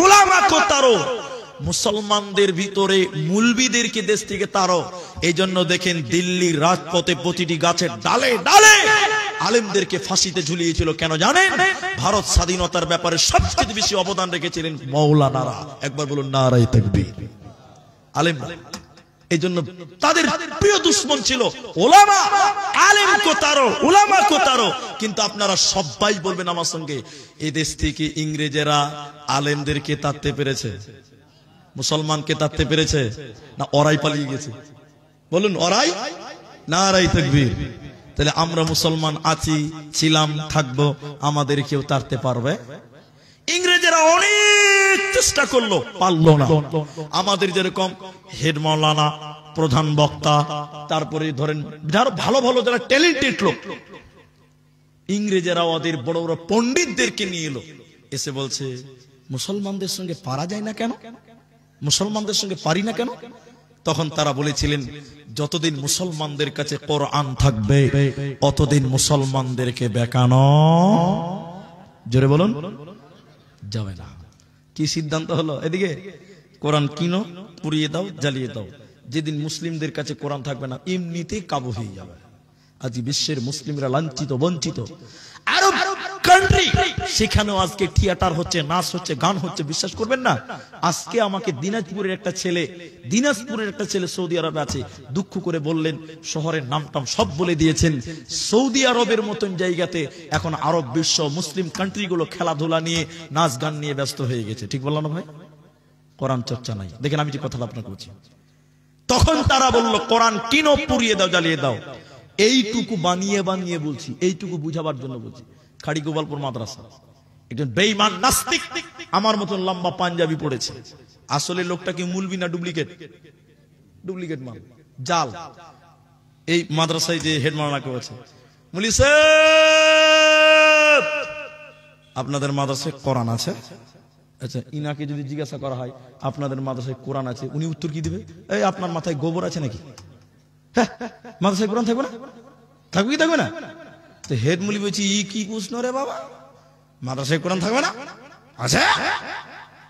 ওলামা কো তারো। মুসলমানদের ভিতরে মুলবিদেরকে দেশ থেকে তারো। এই জন্য দেখেন দিল্লির রাজপথে প্রতিটি গাছের ডালে ডালে আলেমদেরকে ফাঁসিতে ঝুলিয়েছিল। কেন জানেন? ভারত স্বাধীনতার ব্যাপারে সবচেয়ে বেশি অবদান রেখেছিলেন মাওলানারা। একবার বলুন নারায়ে তাকবীর। আলেম এই জন্য তাদের প্রিয় দুশমন ছিল ওলামা। আলেম কো তারো, উলামা কো তারো। কিন্তু আপনারা সবাই বলবেন আমার সঙ্গে, এই দেশ থেকে ইংরেজেরা আলেমদেরকে তাড়তে পেরেছে? মুসলমানকে তাড়তে পেরেছে না ওরাই পালিয়ে গেছে? বলুন ওরাই। নারায়ে তাকবীর। তাহলে আমরা মুসলমান আছি, ছিলাম, থাকবো, আমাদের কেউ তাড়তে পারবে? ইংরেজেরা অনেক চেষ্টা করলো, পারলো না। আমাদের যেরকম হেড মাওলানা, প্রধান বক্তা, তারপরে ধরেন যারা ভালো ভালো যারা ট্যালেন্টেড লোক, ইংরেজেরা ওদের বড় বড় পণ্ডিতদেরকে নিয়ে এলো, এসে বলছে মুসলমানদের সঙ্গে পারা যায় না কেন, মুসলমানদের সঙ্গে পারি না কেন? তখন তারা বলেছিলেন যতদিন মুসলমানদের কাছে কোরআন থাকবে অতদিন মুসলমানদেরকে বেকানো, জোরে বলুন, যাবে না। কি সিদ্ধান্ত হলো? এদিকে কোরআন কিনো, পুড়িয়ে দাও, জ্বালিয়ে দাও। যেদিন মুসলিমদের কাছে কোরআন থাকবে না এমনিতেই কাবু হয়ে যাবে। আজ বিশ্বের মুসলিমরা লাঞ্ছিত, বঞ্চিত। আরব কান্ট্রি, সেখানেও আজকে থিয়েটার হচ্ছে, নাচ হচ্ছে, গান হচ্ছে। বিশ্বাস করবেন না, আজকে আমাকে দিনাজপুরের একটা ছেলে সৌদি আরবে আছে, দুঃখ করে বললেন, শহরের নামটাম সব বলে দিয়েছেন। সৌদি আরবের মতন জায়গাতে এখন আরব বিশ্ব মুসলিম কান্ট্রিগুলো খেলাধুলা নিয়ে, নাচ গান নিয়ে ব্যস্ত হয়ে গেছে। ঠিক বললাম না ভাই? কোরআন চর্চা নাই। দেখেন আমি যে কথাটা আপনাকে বলছি, তখন তারা বলল কোরআন কিনো, পুড়িয়ে দাও, জ্বালিয়ে দাও। এইটুকু বানিয়ে বানিয়ে বলছি, এইটুকু বুঝাবার জন্য বলছি। খাড়ি গোপালপুর মাদ্রাসা একজন বেঈমান নাস্তিক আমার মতন লম্বা পাঞ্জাবি পড়েছে। আসলে লোকটা কি মুলবি না ডুপ্লিকেট? ডুপ্লিকেট মাল, জাল। এই মাদ্রাসায় যে হেড মাওলানাকে বলছে, মুলি সাহেব আপনাদের মাদ্রাসায় কোরআন আছে? আচ্ছা, ইনাকে যদি জিজ্ঞাসা করা হয় আপনাদের মাদ্রাসায় কোরআন আছে, উনি উত্তর কি দিবে? এই আপনার মাথায় গোবর আছে নাকি? হ্যাঁ, মাদ্রাসায় কোরআন থাকবে না? থাকবে কি থাকবে না? তো হেড মুলি বলছি ই কি প্রশ্ন রে বাবা, মাদ্রাসায় কোরআন থাকবে না? আছে।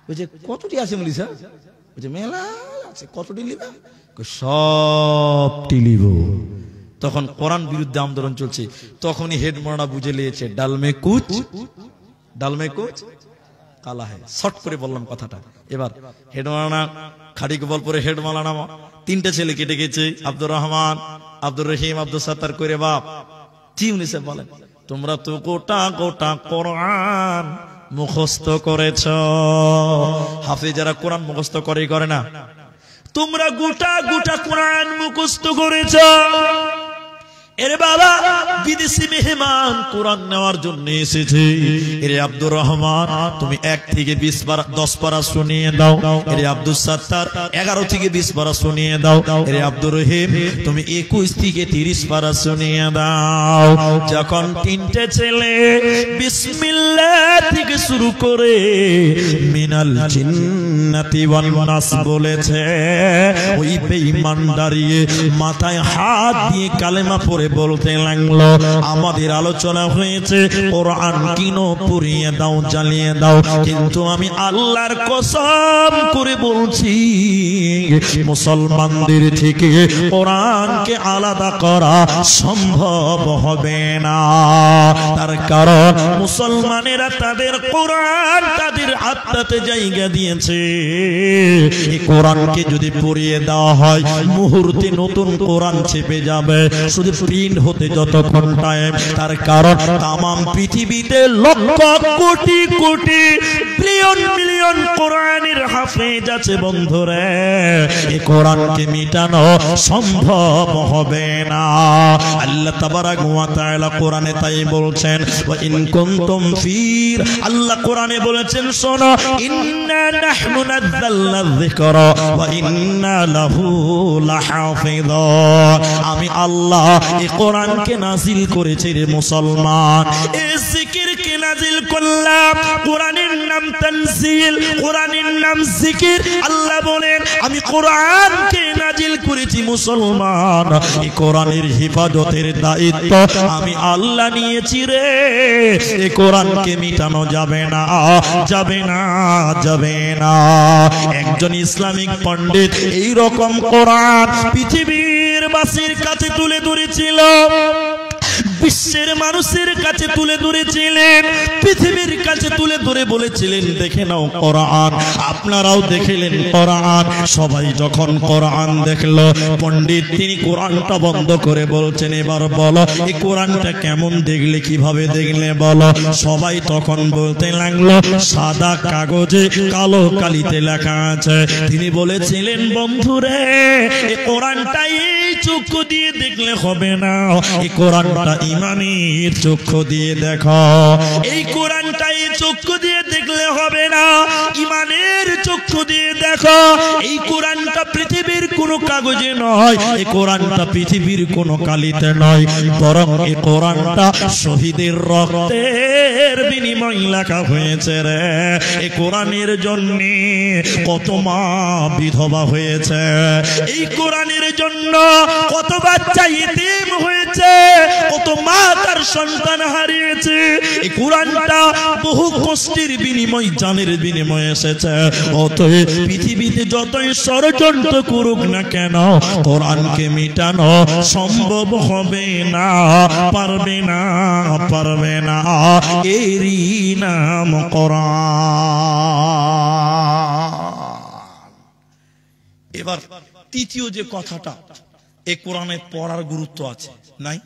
বলছে কতটি আছে মুলি স্যার? বলছে মেলা আছে। কতটি লিবে? সবটি লিব। তখন কোরআন বিরুদ্ধে আন্দোলন চলছে। তখনই হেড মাওলানা বুঝে লিয়েছে ডালমে কুচ, ডালমে কুচ কালা है। শর্ট করে বললাম কথাটা। এবার হেড মাওলানা খাড়ি গোপালপুরে হেড মাওলানা তিনটা ছেলেকে ডেকেছে, আব্দুর রহমান, আব্দুর রহিম, আব্দুল সাত্তার করে বাপ। জি উনি সে বলেন, তোমরা তো গোটা গোটা কোরআন মুখস্থ করেছ। হাফেজারা কোরআন মুখস্থ করে না? তোমরা গোটা গোটা কোরআন মুখস্থ করেছ। এরে বাবা, বিদেশি মেহমান কোরআন নেওয়ার জন্য এসেছে। এরে আব্দুর রহমান তুমি 1 থেকে 20 পারা 10 পারা শুনিয়ে দাও। এরে আব্দুল সাত্তার 11 থেকে 20 পারা শুনিয়ে দাও। এরে আব্দুর রহিম তুমি 21 থেকে 30 পারা শুনিয়ে দাও। যখন তিনটে ছেলে বিসমিল্লাহ থেকে শুরু করে মিনাল জিন্নাতি ওয়াল নাস বলেছে, ওই বেঈমান দাঁড়িয়ে মাথায় হাত দিয়ে কালেমা পড়ে বলতে লাগলো, আমাদের আলোচনা হয়েছে কোরআন কিনো, পুড়িয়ে দাও, জ্বালিয়ে দাও। কিন্তু আমি আল্লাহর কসম করে বলছি মুসলমানদের থেকে কোরআনকে আলাদা করা সম্ভব হবে না। তার কারণ মুসলমানেরা তাদের কোরআন তাদের আত্মাতে জায়গা দিয়েছে। এই কোরআনকে যদি পুড়িয়ে দেওয়া হয় মুহূর্তে নতুন কোরআন ছেপে যাবে। শুধু প্রিন্ট হতে যতক্ষণ টাইম, তার কারণ তামাম পৃথিবীতে লক্ষ কোটি কোটি বিলিয়ন মিলিয়ন কোরআনের হাফেজ আছে বন্ধুরে। এই কোরআনকে মিটানো সম্ভব হবে না। আল্লাহ তাবারাক ওয়া তাআলা কোরআনে তাই বলছেন, ওয়া ইন কুনতুম ফির, আল্লাহ কোরআনে বলেছেন শোনো, ইন্না নাহনু নাযালনা যিকরা ওয়া ইন্না লাহু লাহাফিযুন। আমি আল্লাহ এই কোরআনকে নাজিল করেছি রে মুসলমান। এই জিকিরকে নাজিল করলাম। কোরআনের নাম তানজিল, কোরআনের নাম জিকির। আল্লাহ বলেন আমি কোরআনকে নাজিল করেছি মুসলমান, এই কোরআনের হেফাজতের দায়িত্ব আমি আল্লাহ নিয়েছি রে। এই কোরআনকে মিটানো যাবে না, যাবে না, যাবে না। একজন ইসলামিক পণ্ডিত এই রকম কোরআন পৃথিবীর বাসীর কাছে তুলে ধরেছিল, বিশ্বের মানুষের কাছে তুলে ধরেছিলেন, পৃথিবীর কাছে তুলে ধরে বলেছিলেন দেখে নাও কোরআন। আপনারাও দেখলেন কোরআন। সবাই যখন কোরআন দেখলো, পণ্ডিত তিনি কোরআনটা বন্ধ করে বলছেন এবার বলো এই কোরআনটা কেমন দেখলে, কিভাবে দেখলে বলো। সবাই তখন বলতে লাগলো সাদা কাগজে কালো কালিতে লেখা আছে। তিনি বলেছিলেন বন্ধুরে এই কোরআনটা এই চক্ষু দিয়ে দেখলে হবে না, এই কোরআনটা ইমানের চক্ষু দিয়ে দেখো। এই কোরআনটা এই চক্ষু দিয়ে দেখলে হবে না, ইমানের চক্ষু দিয়ে দেখো। এই কোরআনটা পৃথিবীর কোনো কাগজে নয়, এই কোরআনটা পৃথিবীর কোনো কালিতে নয়, বরং এই কোরআনটা শহীদের রক্তের বিনিময় লেখা হয়েছে রে। এই কোরআনের জন্য কত মা বিধবা হয়েছে, এই কোরআনের জন্য কত বাচ্চা ইতিম হয়েছে, কত মা তার সন্তান হারিয়েছে। এই কোরআনটা বহু কষ্টের বিনিময়, জানের বিনিময়ে এসেছে। অতএব পৃথিবীতে যতই ষড়যন্ত্র করুক না কেন, কোরআনকে মিটানো সম্ভব হবে না, পারবে না, পারবে না। এরই নাম কোরআন। এবার তৃতীয় যে কথাটা, এই কোরআনে পড়ার গুরুত্ব আছে নাই?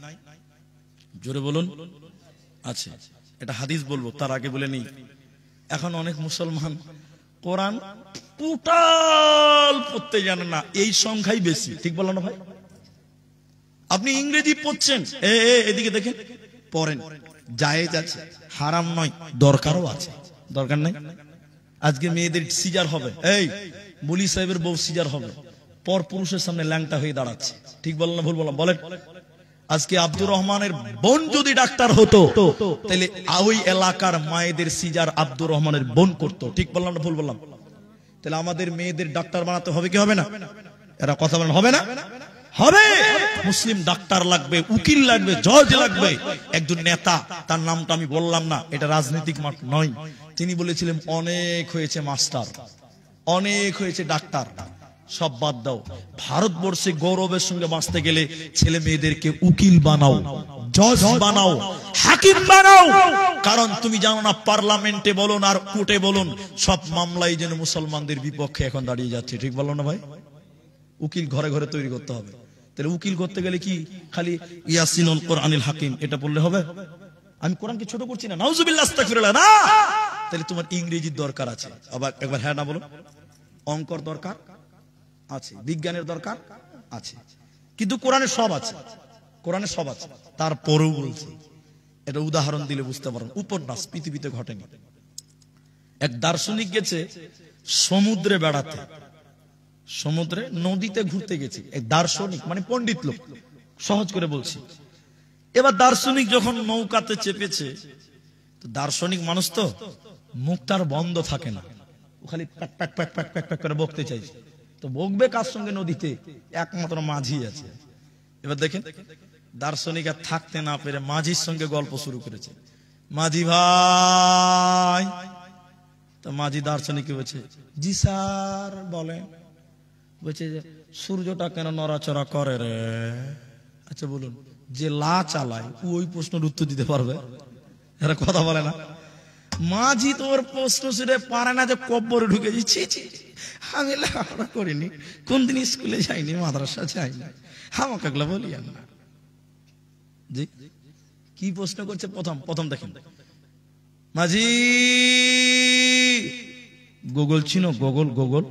জোরে বলুন আছে। এটা হাদিস বলবো, তার আগে বলে নেই, এখন অনেক মুসলমান কোরআন টোটাল পড়তে জানে না, এই সংখ্যাই বেশি। ঠিক বললাম না ভাই? আপনি ইংরেজি পড়ছেন, এদিকে দেখেন, পড়েন, জায়েজ আছে, হারাম নয়, দরকারও আছে। দরকার নাই? আজকে মেয়েদের সিজার হবে, এই মুলি সাহেবের বউ সিজার হবে, পর পুরুষের সামনে ল্যাংটা হয়ে দাঁড়াচ্ছে। ঠিক বললাম না ভুল বললাম? বলেন। আজকে আব্দুর রহমানের বোন যদি ডাক্তার হতো, তাহলে ওই এলাকার মায়েদের সিজার আব্দুর রহমানের বোন করতো। ঠিক বললাম না ভুল বললাম? তাহলে আমাদের মেয়েদের ডাক্তার বানাতে হবে কি হবে না? এরা কথা বলেন হবে না? হবে। মুসলিম ডাক্তার লাগবে, উকিল লাগবে, জজ লাগবে। একজন নেতা, তার নামটা আমি বললাম না, এটা রাজনৈতিক মাঠ নয়, তিনি বলেছিলেন অনেক হয়েছে মাস্টার, অনেক হয়েছে ডাক্তার, সব বাদ দাও। ভারতবর্ষে গৌরবের সঙ্গে বাঁচতে গেলে ছেলে মেয়েদেরকে উকিল বানাও, জজ বানাও, হাকিম বানাও। কারণ তুমি জানো না, পার্লামেন্টে বলুন আর কোর্টে বলুন, সব মামলাই যেন মুসলমানদের বিপক্ষে এখন দাঁড়িয়ে যাচ্ছে। ঠিক বললো না ভাই? উকিল ঘরে ঘরে তৈরি করতে হবে। তাহলে উকিল করতে গেলে কি খালি ইয়াসিনুল কোরআনিল হাকিম এটা পড়লে হবে? আমি কোরআনকে ছোট করছি না, নাউজুবিল্লাহ, আস্তাগফিরুল্লাহ, না। তাহলে তোমার ইংরেজির দরকার আছে। আবার একবার হ্যাঁ না বলো। অঙ্কর দরকার আছে, বিজ্ঞানের দরকার আছে, কিন্তু কোরআনে সব আছে, কোরআনে সব আছে। তারপরেও বলছি, এটা উদাহরণ দিলে বুঝতে পারেন। উপন্যাস পৃথিবীতে ঘটেনি। এক দার্শনিক গেছে সমুদ্রে বেড়াতে, সমুদ্রে নদীতে ঘুরতে গেছে। এক দার্শনিক মানে পণ্ডিত লোক, সহজ করে বলছি। এবার দার্শনিক যখন নৌকাতে চেপেছে, তো দার্শনিক মানুষ তো মুখ তার বন্ধ থাকে না, ও খালি pack pack pack pack pack pack করে বকতে চাইছে। তো বকবে কার সঙ্গে? নদীতে একমাত্র মাঝি আছে। এবার দেখেন, দার্শনিক আর থাকতে না পেরে মাঝির সঙ্গে গল্প শুরু করেছে। মাঝি ভাই, তো মাঝি দার্শনিককে বলছে, জি স্যার বলেন। বলছে যে সূর্যটা কেন নড়াচড়া করে রে? আচ্ছা বলুন, যে লা চালায় ওই প্রশ্নের উত্তর দিতে পারবে? এরা কথা বলে না। মাঝি তোর প্রশ্ন শুনে পারে না, যে কব্বরে ঢুকে দিচ্ছি, আমি লেখাপড়া করিনি, কোনদিন স্কুলে যাইনি, মাদ্রাসা যাইনি, আমাকে এগুলো বলি না। জি কি প্রশ্ন করছে? প্রথম দেখেন, মাঝি গুগল চিনো? গুগল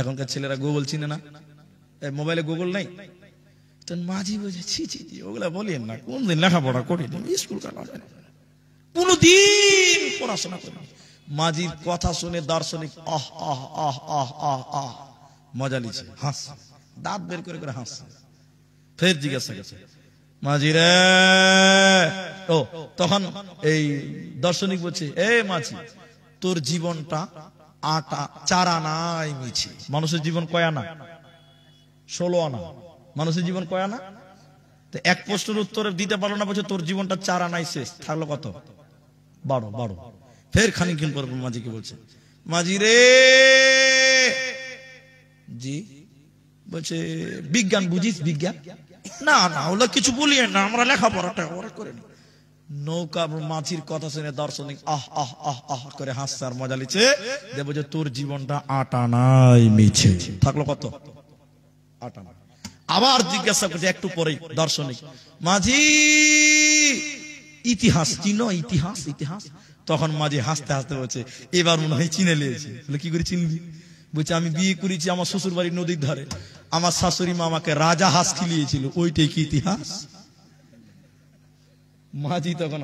এখনকার ছেলেরা গুগল চিনে না, মোবাইলে গুগল নাই। মাঝি বলছে ছি ছি ওগুলা বলিয়েন না, কোনদিন লেখাপড়া করিনি, স্কুল কোনদিন পড়াশোনা করিনি। মাঝির কথা শুনে দার্শনিক আহ আহ আহ আহ আহ আহ মজা নিচ্ছে, হাস, দাঁত বের করে করে হাস। ফের জিজ্ঞাসা করছে, মাঝি রে, ও তখন এই দার্শনিক বলছে, এ মাঝি, তোর জীবনটা 4 আনাই মিছি। মানুষের জীবন কয় আনা? 16 আনা। মানুষের জীবন কয় আনা? তো এক প্রশ্নের উত্তর দিতে পারলো না, বলছে তোর জীবনটা 4 আনাই শেষ, থাকলো কত? 12। ফের খানিকক্ষণ পর মাঝিকে বলছে, মাঝি রে, জি, বলছে বিজ্ঞান বুঝিস? বিজ্ঞান না না, ওগুলো কিছু বলিয়ে না, আমরা লেখাপড়াটা ওরা করে না। নৌকা মাঝির কথা শুনে দার্শনিক আহ আহ আহ আহ করে হাসছে আর মজা লিচ্ছে। দেবো যে তোর জীবনটা 8 আনাই মিছে, থাকলো কত? 8 আনা। আবার জিজ্ঞাসা করছে একটু পরেই দার্শনিক, মাঝি ইতিহাস চিনো? ইতিহাস ইতিহাস। তখন মাঝি হাসতে হাসতে বলছে, এবার মনে হয় চিনে লিয়েছে। বলে কি করে চিনবি? বলছে আমি বিয়ে করেছি আমার শ্বশুর বাড়ির নদীর ধারে, আমার শাশুড়ি মা আমাকে রাজা হাঁস খিলিয়েছিল, ওইটাই কি ইতিহাস? মাঝি তখন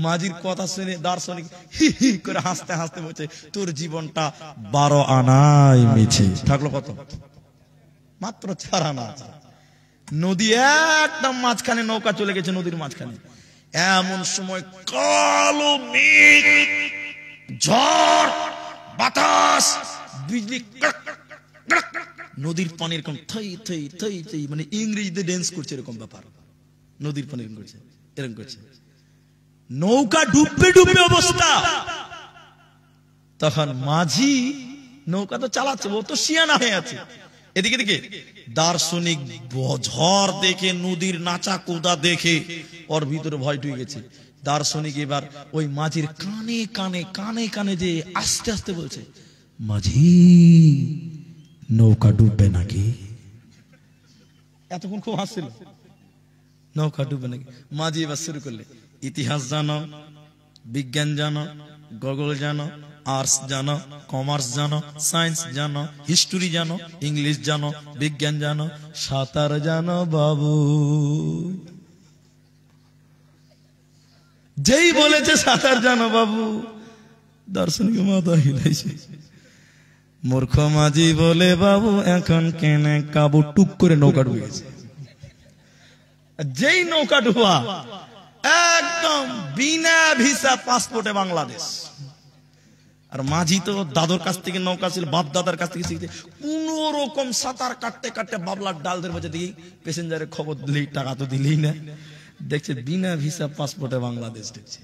মাঝির কথা শুনে দার্শনিক হি হি করে হাসতে হাসতে বলছে, তোর জীবনটা 12 আনাই মিছে, থাকলো কত? মাত্র 4 আনা আছে। নদী একদম মাঝখানে, নৌকা চলে গেছে নদীর মাঝখানে। এমন সময় কালো মেঘ, ঝড়, বাতাস, বিজলি, নদীর পানি এরকম থই থই থই থই, মানে ইংরেজিতে ড্যান্স করছে এরকম ব্যাপার। নদীর পানি এরকম করছে, এরকম করছে, নৌকা ডুববে ডুববে অবস্থা। তখন মাঝি নৌকা তো চালাচ্ছে, ও তো শিয়ানা হয়ে আছে। এদিকে দিকে দার্শনিক ঝড় দেখে, নদীর নাচা কুদা দেখে ওর ভিতরে ভয় ঢুকে গেছে। দার্শনিক এবার ওই মাঝির কানে কানে কানে কানে যে আস্তে আস্তে বলছে, মাঝি নৌকা ডুববে নাকি? এতক্ষণ খুব হাসছিল, নৌকা ডুববে নাকি। মাঝি এবার শুরু করলে, ইতিহাস জানো, বিজ্ঞান জানো, গগল জানো, আর্টস জানো, কমার্স জানো, সায়েন্স জানো, হিস্টোরি জানো, ইংলিশ জানো, বিজ্ঞান জানো, সাঁতার জানো বাবু। যেই বলেছে সাঁতার জানো বাবু, দার্শনিক মাথা হিলাইছে। মূর্খ মাঝি বলে, বাবু এখন কেনে কাবু, টুক করে নৌকা ডুবে গেছে। যেই নৌকা ডুবা, একদম বিনা ভিসা পাসপোর্টে বাংলাদেশ। আর মাঝি তো দাদুর কাছ থেকে নৌকা ছিল, বাপ দাদার কাছ থেকে শিখতে, কোন রকম সাঁতার কাটতে কাটতে বাবলার ডাল ধরে বসে দেখি প্যাসেঞ্জারের খবর দিলেই, টাকা তো দিলেই না, দেখছে বিনা ভিসা পাসপোর্টে বাংলাদেশ দেখছে।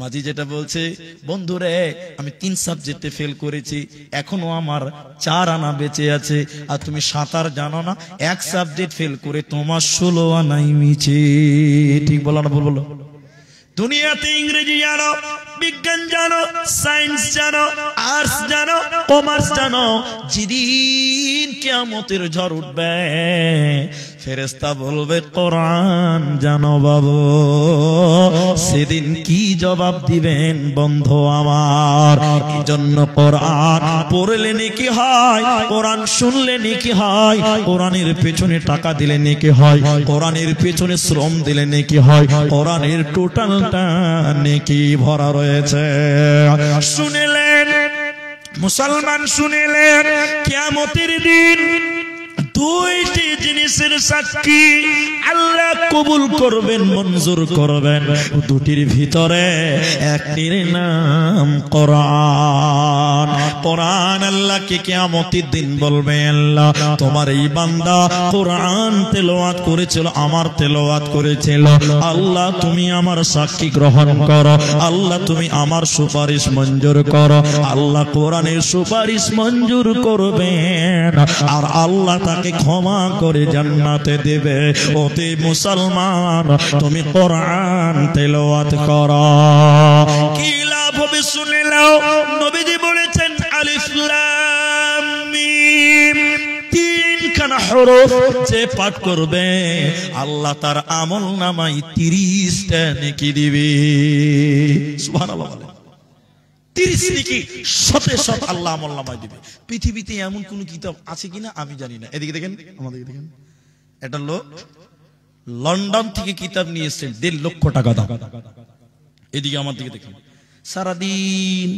মাঝি যেটা বলছে, বন্ধুরে আমি 3 সাবজেক্টে ফেল করেছি, এখনো আমার 4 আনা বেঁচে আছে, আর তুমি সাঁতার জানো না, 1 সাবজেক্ট ফেল করে তোমার 16 আনাই মিছে। ঠিক বলো না ভুল বলো? দুনিয়াতে ইংরেজি জানো, বিজ্ঞান জানো, সায়েন্স জানো, আর্টস জানো, কমার্স জানো, যেদিন কিয়ামতের ঝড় উঠবে ফেরেশতা বলবে কোরআন জানো বাবু, সেদিন কি জবাব দিবেন বন্ধু আমার? এই জন্য কোরআন পড়লে নেকি হয়, কোরআন শুনলে নেকি হয়, কোরআনের পেছনে টাকা দিলে নেকি হয়, কোরআনের পেছনে শ্রম দিলে নেকি হয়, কোরআনের টোটালটা নেকি ভরা রয়েছে। শুনেলেন মুসলমান, শুনেলেন কিয়ামতের দিন 2টি জিনিসের সাক্ষী আল্লাহ কবুল করবেন, মঞ্জুর করবেন। 2টির ভিতরে একটির নাম কোরআন। কোরআন আল্লাহকে কিয়ামতের দিন বলবে, আল্লাহ তোমার এই বান্দা কোরআন তেলাওয়াত করেছিল, আমার তেলাওয়াত করেছিল, আল্লাহ তুমি আমার সাক্ষী গ্রহণ করো, আল্লাহ তুমি আমার সুপারিশ মঞ্জুর করো। আল্লাহ কোরআনের সুপারিশ মঞ্জুর করবেন, আর আল্লাহ তাকে ক্ষমা করে জান্নাতে দেবে। ওতে মুসলমান তুমি কোরআন তেলাওয়াত করো, কি লাভ হবে শুনে নাও। নবীজি বলেছেন, আলিফ লাম মিম, 3খানা হরফ যে পাঠ করবে আল্লাহ তার আমলনামায় 30টা নেকি দিবে। সুবহানাল্লাহ। 30 নেকি শতে শত আল্লাহ আমলনামায় দিবে। পৃথিবীতে এমন কোন কিতাব আছে কিনা আমি জানি না। এদিকে দেখেন, আমাদের দেখেন, এটা লোক লন্ডন থেকে কিতাব নিয়ে এসেছেন, 1.5 লক্ষ টাকা দাম। এদিকে আমার দিকে দেখেন, সারাদিন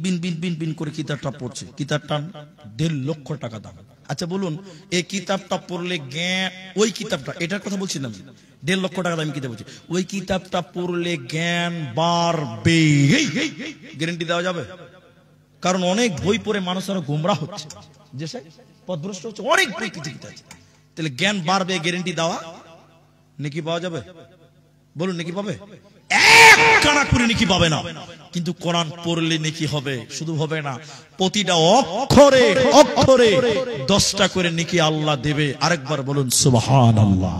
বিন বিন বিন বিন করে কিতাবটা পড়ছে, কিতাবটা 1.5 লক্ষ টাকা দাম। আচ্ছা বলুন, এই কিতাবটা পড়লে জ্ঞান, ওই কিতাবটা, এটার কথা বলছি না, 1.5 লক্ষ টাকা দামি কিতাব বলছি, ওই কিতাবটা পড়লে জ্ঞান বাড়বে, গ্যারান্টি দেওয়া যাবে? কারণ অনেক বই পড়ে মানুষ আরো গোমরা হচ্ছে, যে পথভ্রষ্ট হচ্ছে, অনেক বই কিছু আছে। তাহলে জ্ঞান বাড়বে গ্যারান্টি দেওয়া, নেকি পাওয়া যাবে? বলুন নেকি পাবে? এক কানা করে নেকি পাবে না, কিন্তু কোরআন পড়লে নেকি হবে। শুধু হবে না, প্রতিটা অক্ষরে অক্ষরে 10টা করে নেকি আল্লাহ দেবে। আরেকবার বলুন সুবহানাল্লাহ।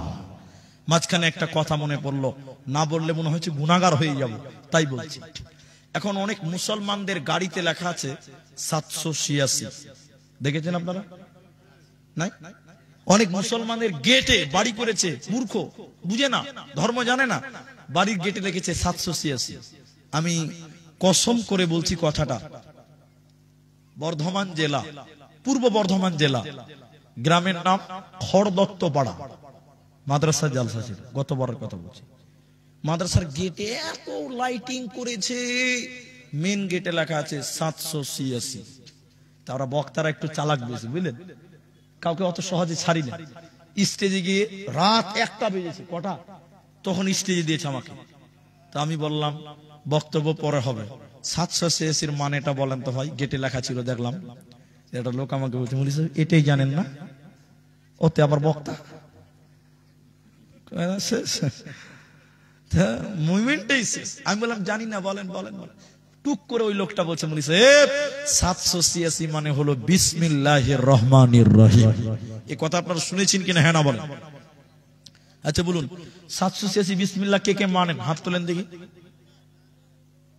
মাঝখানে একটা কথা মনে পড়লো, না বললে মনে হচ্ছে গুনাহগার হয়ে যাব, তাই বলছি। এখন অনেক মুসলমানদের গাড়িতে লেখা আছে 786, দেখেছেন আপনারা? নাই? অনেক মুসলমানের গেটে বাড়ি করেছে, মূর্খ, বুঝে না, ধর্ম জানে না, বাড়ির গেটে লিখেছে 786। আমি কসম করে বলছি কথাটা, বর্ধমান জেলা, পূর্ব বর্ধমান জেলা, গ্রামের নাম খড়দত্ত পাড়া, মাদ্রাসা জালসা ছিল, গতবারের কথা বলছি। মাদ্রাসার গেটে এত লাইটিং করেছে, মেন গেটে লেখা আছে 786। তারা বক্তারা একটু চালাক বেশি, বুঝলেন, কাউকে অত সহজে ছাড়ি না। স্টেজে গিয়ে রাত 1টা বেজেছে, কটা তখন স্টেজে দিয়েছে আমাকে। তো আমি বললাম বক্তব্য পরে হবে, 786 মানেটা বলেন তো ভাই। গেটে লেখা ছিল, দেখলাম। একটা লোক আমাকে বলছে, বলিস এটাই জানেন না? ওতে আবার বক্তা মুভমেন্টটাই শেষ। আমি বললাম জানি না, বলেন বলেন বলেন। টুক করে ওই লোকটা বলছে, বলিস 786 মানে হলো বিসমিল্লাহির রহমানির রহিম। এই কথা আপনারা শুনেছেন কিনা? হ্যাঁ না বলেন। আচ্ছা বলুন, 786 বিসমিল্লাহ কে কে মানেন? হাত তোলেন দেখি।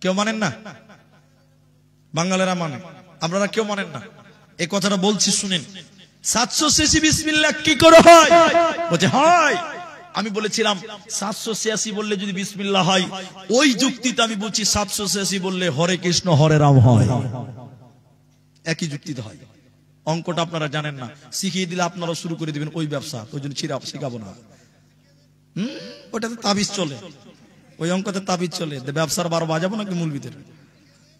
কেউ মানেন না? বাঙালিরা মানে, আপনারা কেউ মানেন না। এই কথাটা বলছি শুনেন। 786 বিসমিল্লাহ কি করে হয়? বলছে হয়। আমি বলেছিলাম 786 বললে যদি বিসমিল্লাহ হয়, ওই যুক্তিতে আমি বলছি 786 বললে হরে কৃষ্ণ হরে রাম হয়, একই যুক্তিতে হয়। অঙ্কটা আপনারা জানেন না, শিখিয়ে দিলে আপনারা শুরু করে দিবেন ওই ব্যবসা। ওই জন্য শিখাবো না। ওটাতে তাবিজ চলে, ওই অঙ্কতে তাবিজ চলে, ব্যবসার 12 বাজাবো নাকি মূলবিদের,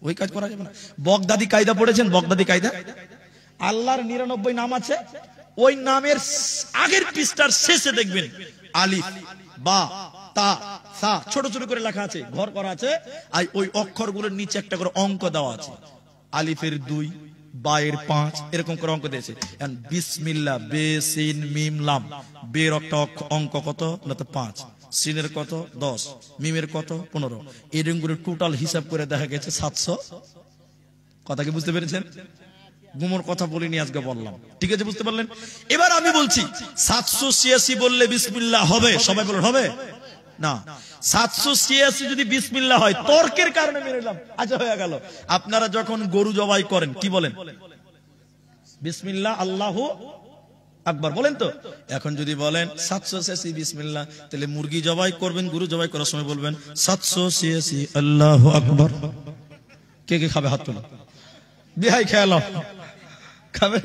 ওই কাজ করা যাবে না। বগদাদি কায়দা পড়েছেন? বগদাদি কায়দা, আল্লাহর 99 নাম আছে, ওই নামের আগের পৃষ্ঠার শেষে দেখবেন আলিফ, বা, তা, সা ছোট ছোট করে লেখা আছে, ঘর করা আছে। আর ওই অক্ষরগুলোর নিচে একটা করে অঙ্ক দেওয়া আছে। আলিফের 2, বা এর 5, এরকম করে অঙ্ক দিয়েছে। বিসমিল্লাহ, বে সিন মিম লাম, বের একটা অঙ্ক কত? 5, সিনের কত? 10, মিমের কত? 15। এরকম করে টোটাল হিসাব করে দেখা গেছে 700। কথা কি বুঝতে পেরেছেন? গুমর কথা বলিনি, আজকে বললাম, ঠিক আছে? বুঝতে পারলেন? এবার আমি বলছি 786 বললে বিসমিল্লাহ হবে? সবাই বলুন হবে না। 786 যদি বিসমিল্লাহ হয়, তর্কের কারণে মেনে নিলাম, আচ্ছা হয়ে গেল। আপনারা যখন গরু জবাই করেন কি বলেন? বিসমিল্লাহ আল্লাহু আকবার বলেন তো। এখন যদি বলেন 786 বিসমিল্লাহ, তাহলে মুরগি জবাই করবেন, গরু জবাই করার সময় বলবেন 786 আল্লাহু আকবার। কে কে খাবে? হাত তোলো। বিহাই খেয়াল খাবে?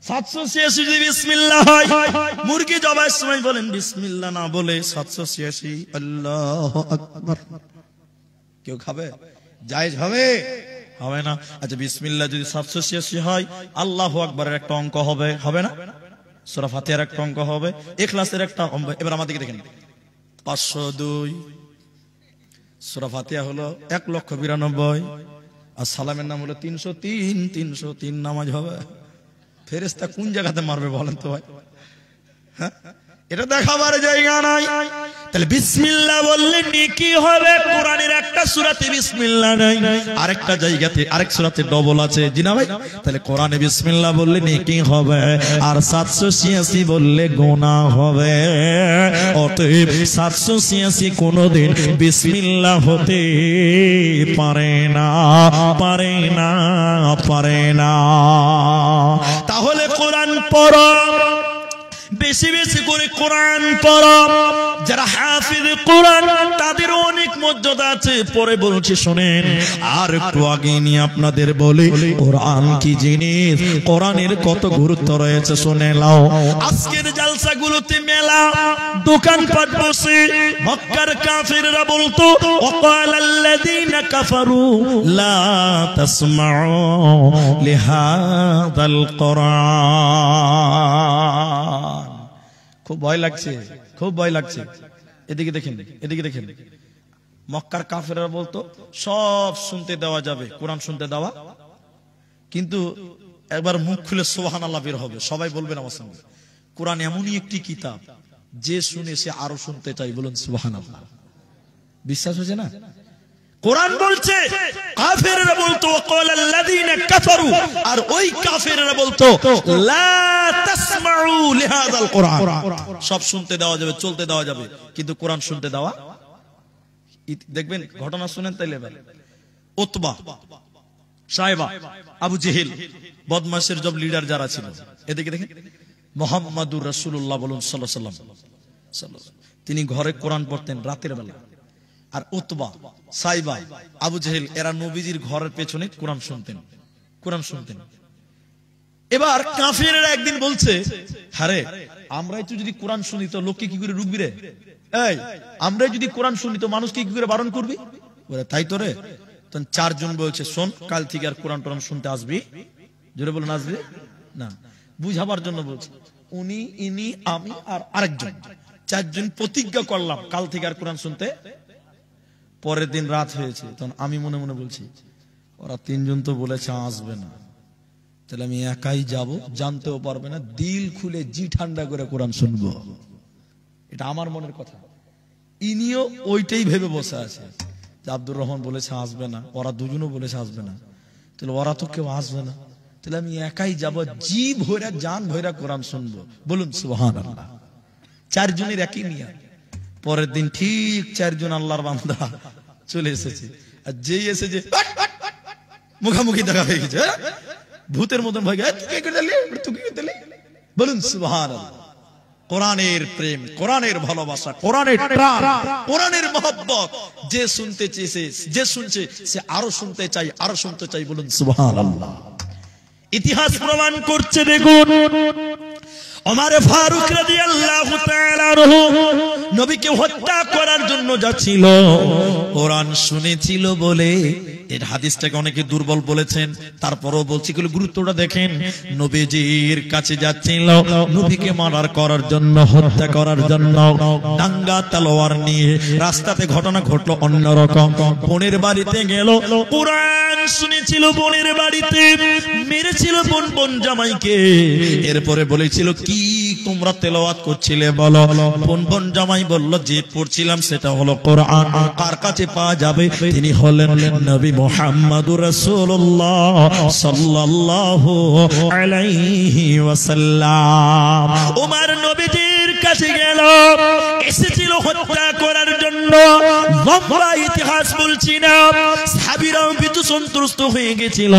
786 যদি বিসমিল্লাহ হয়, মুরগি জবাইয়ের সময় বলেন বিসমিল্লাহ না বলে 786 আল্লাহু আকবার, কেউ খাবে? জায়েজ হবে? হবে না। আচ্ছা বিসমিল্লাহ যদি 786 হয়, আল্লাহু আকবারের একটা অঙ্ক হবে, হবে না? সূরা ফাতিহার একটা অঙ্ক হবে, ইখলাসের একটা অঙ্ক। এবার আমাদেরকে দেখেন, 502, সূরা ফাতিহা হলো 1,92,000, আর সালামের নাম হলো 303। 303 নামাজ হবে। ফেরেশতা কোন জায়গাতে মারবে বলেন তো ভাই? হ্যাঁ, এটা দেখাবার জায়গা নাই। তাহলে বিসমিল্লাহ বললে নেকি হবে। কোরআনের একটা সূরাতে বিসমিল্লাহ নাই, আরেকটা জায়গাতে আরেক সূরাতে ডবল আছে। জি না ভাই? তাহলে কোরআনে বিসমিল্লাহ বললে নেকি হবে, আর 786 বললে গুনাহ হবে। অতএব 786 কোনদিন বিসমিল্লাহ হতে পারে না, পারে না, পারে না। তাহলে কোরআন পড়ো, বেশি বেশি করে কোরআন পড়ো। যারা হাফিজ কোরআন তাদের অনেক মর্যাদা আছে, পরে বলছি শুনেন। আর একটু আগে নিয়ে আপনাদের বলি কোরআন কি জিনিস, কোরআনের কত গুরুত্ব রয়েছে শুনে নাও। আজকের জালসাগুলোতে মেলা দোকানপাট বসে, মক্কার কাফিররা বলতো ওয়াকালাল্লাযীনা কাফারু লা তাসমাউ লিহাযাল কোরআন। খুব ভয় লাগছে, খুব ভয় লাগছে। এদিকে দেখেন, এদিকে দেখেন। মক্কার কাফেররা বলতো সব শুনতে দেওয়া যাবে, কোরআন শুনতে দেওয়া, কিন্তু একবার মুখ খুলে সুবহানাল্লাহ বের হবে, সবাই বলবেন আমার সঙ্গে, কোরআন এমনই একটি কিতাব যে শুনে সে আরো শুনতে চাই, বলুন সুবহানাল্লাহ। বিশ্বাস হচ্ছে না? কোরআন বলছে, কাফেররা বলতো ওয়াকালাল্লাযীনা কাফারু, আর ওই কাফেররা বলতো লা তাসমাউ লিহাযাল কোরআন, সব শুনতে দেওয়া যাবে, চলতে দেওয়া যাবে, কিন্তু কোরআন শুনতে দেওয়া। দেখবেন ঘটনা শুনেন তাইলে এবার। উতবা, সাইবা, আবু জেহেল, বদমাশের সব লিডার যারা ছিল, এদিকে দেখেন মুহাম্মাদুর রাসূলুল্লাহ বলুন সাল্লাল্লাহু আলাইহি ওয়াসাল্লাম, তিনি ঘরে কোরআন পড়তেন রাতের বেলা। আর উতবা, সাইবা, আবু জেহেল এরা নবীজির ঘরের পেছনে কোরআন শুনতেন। এবার কাফেররা একদিন বলছে, আরে আমরাই তো যদি কোরআন শুনি তো লোককে কি করে রুখবি রে, এই আমরাই যদি কোরআন শুনি তো মানুষকে কি করে বারণ করবি? বলে তাই তো রে। তখন চারজন বলছে, শোন কাল থেকে আর কোরআন টোরআন শুনতে আসবি। জোরে বলুন আসবি না, বুঝাবার জন্য বলছে। উনি, ইনি, আমি আর আরেকজন, চারজন প্রতিজ্ঞা করলাম কাল থেকে আর কোরআন শুনতে। পরের দিন রাত হয়েছে, তখন আমি মনে মনে বলছি, ওরা তিনজন তো বলেছে আসবে না, তাহলে আমি একাই যাব, জানতেও পারবে না, দিল খুলে জি ঠান্ডা করে কোরআন শুনবো। এটা আমার মনের কথা। ইনিও ওইটাই ভেবে বসে আছে যে আব্দুর রহমান বলেছে আসবে না, ওরা দুজনও বলেছে আসবে না, তাহলে ওরা তো কেউ আসবে না, তাহলে আমি একাই যাব, জি ভৈরা জান ভৈরা কোরআন শুনবো। বলুন সুবহানাল্লাহ। চারজনের একই নিয়ত। পরের দিন ঠিক চারজন আল্লাহর বান্দা চলে এসেছে, আর যেই এসেছে মুখামুখি দেখা হয়ে গেছে, ভূতের মতন ভয় গেছে। বলুন সুবহানাল্লাহ। কোরআনের প্রেম, কোরআনের ভালোবাসা, কোরআনের টান, কোরআনের মহব্বত, যে শুনতে চেয়েছে, যে শুনছে সে আরো শুনতে চাই, আরো শুনতে চাই। বলুন সুবহানাল্লাহ। ইতিহাস প্রমাণ করছে, দেখুন ওমর ফারুক রাদিয়াল্লাহু তাআলা আনহু নবীকে হত্যা করার জন্য যাচ্ছিল, কোরআন শুনেছিল বলে। এর হাদিসটাকে অনেকে দুর্বল বলেছেন, তারপরও বলছি, গুরুত্বটা দেখেন। নবীজির কাছে যাচ্ছিল নবীকে মারার করার জন্য, হত্যা করার জন্য, ডাঙ্গা তলোয়ার নিয়ে। রাস্তাতে ঘটনা ঘটলো অন্যরকম। বোনের বাড়িতে গেল, কোরআন শুনেছিল বোনের বাড়িতে, মেরেছিল বোন জামাইকে। এরপরে বলেছিল, কি তোমরা তেলাওয়াত করছিলে বলো? বোন জামাই বলল, যে পড়ছিলাম সেটা হলো কোরআন। কার কাছে পাওয়া যাবে? তিনি হলেন নবী মুহাম্মদুর রাসূলুল্লাহ সাল্লাল্লাহু আলাইহি ওয়াসাল্লাম। ওমর নবীজির কাছে গেল, এসেছিল হত্যা করার জন্য। লম্বা ইতিহাস বলছি না, সাহাবীরাও ভীতু সন্ত্রস্ত হয়ে গেছিল।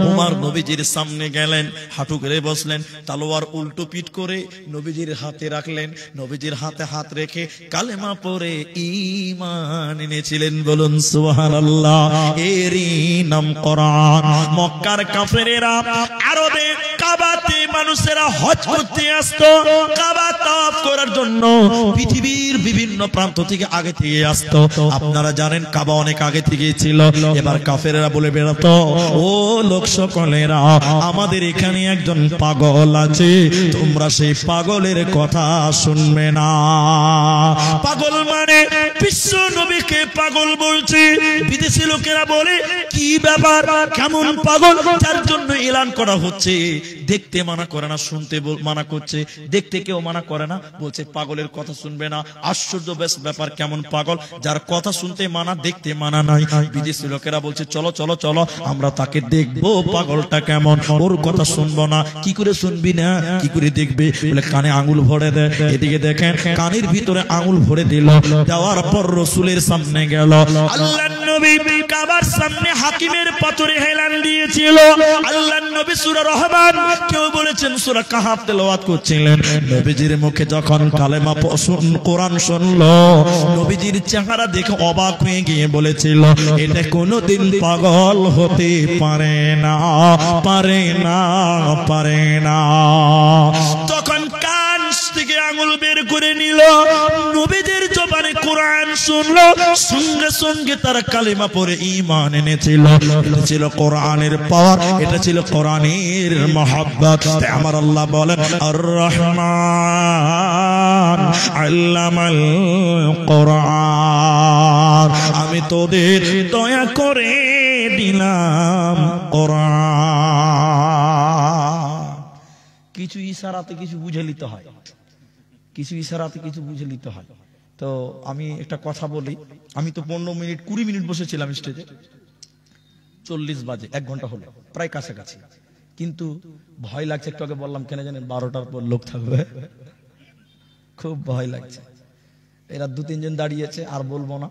ওমর নবীজির সামনে গেলেন, হাঁটু গেড়ে বসলেন, তলোয়ার উল্টো পিঠ করে নবীজির হাতে রাখলেন। নবীজির হাতে হাত রেখে কালেমা পড়ে ঈমান এনেছিলেন। বলুন সুবহানাল্লাহ। এরই নাম কোরআন। মক্কার কাফেরেরা আরবে কাবাতে মানুষেরা হজ করতে আসতো, কাবা তাওয়াফ করার জন্য পৃথিবীর বিভিন্ন প্রান্ত থেকে আগে থেকে আসতো। আপনারা জানেন কাবা অনেক আগে থেকে ছিল। এবার কাফেরেরা বলে বেড়াতো, ও লোক সকলেরা, আমাদের এখানে একজন পাগল আছে, তোমরা সেই পাগলের কথা শুনবে না। পাগল মানে বিশ্ব নবীকে পাগল বলছে। বিদেশি লোকেরা বলে, কি ব্যাপার, কেমন পাগল, যার জন্য এলান করা হচ্ছে। দেখতে মানা করে না, শুনতে মানা করছে। দেখতে কেউ মানা করে না, বলছে পাগলের কথা শুনবে না। আশ্চর্য বেশ ব্যাপার, কেমন পাগল, যার কথা শুনতে মানা, দেখতে মানা নাই। বিদেশি লোকেরা বলছে, চলো চলো চলো, আমরা তাকে দেখবো পাগলটা কেমন, ওর কথা শুনবো না। কি করে শুনবি না, কি করে দেখবে? বলে কানে আঙুল ভরে দেয়। এদিকে দেখেন, কানের ভিতরে আঙুল ভরে দিল। দেওয়ার পর রসুলের সামনে গেল। আল্লাহর নবী কাবার সামনে হাকিমের পাথরে হেলান দিয়েছিল। আল্লাহর নবী সূরা রহমান, কেউ বলেছেন সূরা কাহাফ তেলাওয়াত করছিলেন। নবীজির মুখে যখন কালেমা কোরআন শুনলো, নবীজির চেহারা দেখে অবাক হয়ে গিয়ে বলেছিল, এটা কোনোদিন পাগল হতে পারে না, পারে না, পারে না। তখন কান থেকে আঙুল বের করে নিল, নবীদের জবানে কোরআন শুনলো, সঙ্গে সঙ্গে তারা কালেমা পড়ে ঈমান এনেছিল। এটা ছিল কোরআনের পাওয়ার, এটা ছিল কোরআনের মহব্বত। আমার আল্লাহ বলেন, আর রহমান আল্লামাল কোরআন, আমি তোদের দয়া করে দিলাম কোরআন। কি কিছু ইশারাতে কিছু বুঝে নিতে হয়, কিছু ইশারাতে কিছু বুঝে নিতে হয়। তো আমি একটা কথা বলি, আমি তো 15 মিনিট 20 মিনিট বসেছিলাম স্টেজে, 40 বাজে, 1 ঘন্টা হলো প্রায় কাছাকাছি, কিন্তু ভয় লাগছে। একটু আগে বললাম কেন জানেন, 12টার পর লোক থাকবে, খুব ভয় লাগছে। এরা 2-3 জন দাঁড়িয়েছে, আর বলবো না,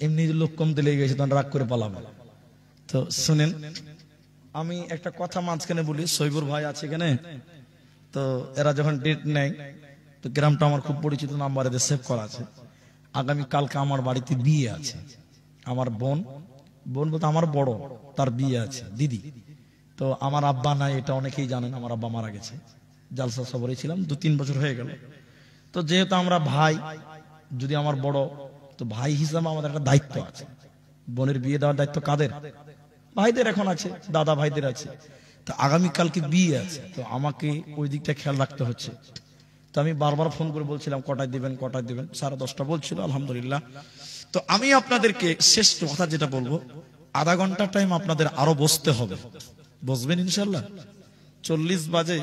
এমনি লোক কমতে লেগে গেছে, তখন রাগ করে পালাবে। তো শুনেন, আমি একটা কথা মাঝখানে বলি, সৈবুর ভাই আছে এখানে, তো এরা যখন ডেট নেয়, তো গ্রামটা আমার খুব পরিচিত, নাম্বারে সেভ করা আছে। আগামী কালকে আমার বাড়িতে বিয়ে আছে, আমার বোন বলতে আমার বড়, তার বিয়ে আছে, দিদি। তো আমার আব্বা নাই, এটা অনেকেই জানেন, আমার আব্বা মারা গেছে, জালসা সফরে ছিলাম, 2-3 বছর হয়ে গেল। তো যেহেতু আমরা ভাই, যদি আমার বড়, তো ভাই হিসাবে আমাদের একটা দায়িত্ব আছে। বোনের বিয়ে দেওয়ার দায়িত্ব কাদের? ভাইদের এখন আছে, দাদা ভাইদের আছে। তো আগামীকালকে বিয়ে আছে, তো আমাকে ওই দিকটা খেয়াল রাখতে হচ্ছে। তো আমি বারবার ফোন করে বলছিলাম কটায় দিবেন, কটায় দিবেন, 10:30 বলছিল, আলহামদুলিল্লাহ। তো আমি আপনাদেরকে শেষ কথা যেটা বলবো, আধা ঘন্টা টাইম আপনাদের আরো বসতে হবে, বসবেন ইনশাল্লাহ। 40 বাজে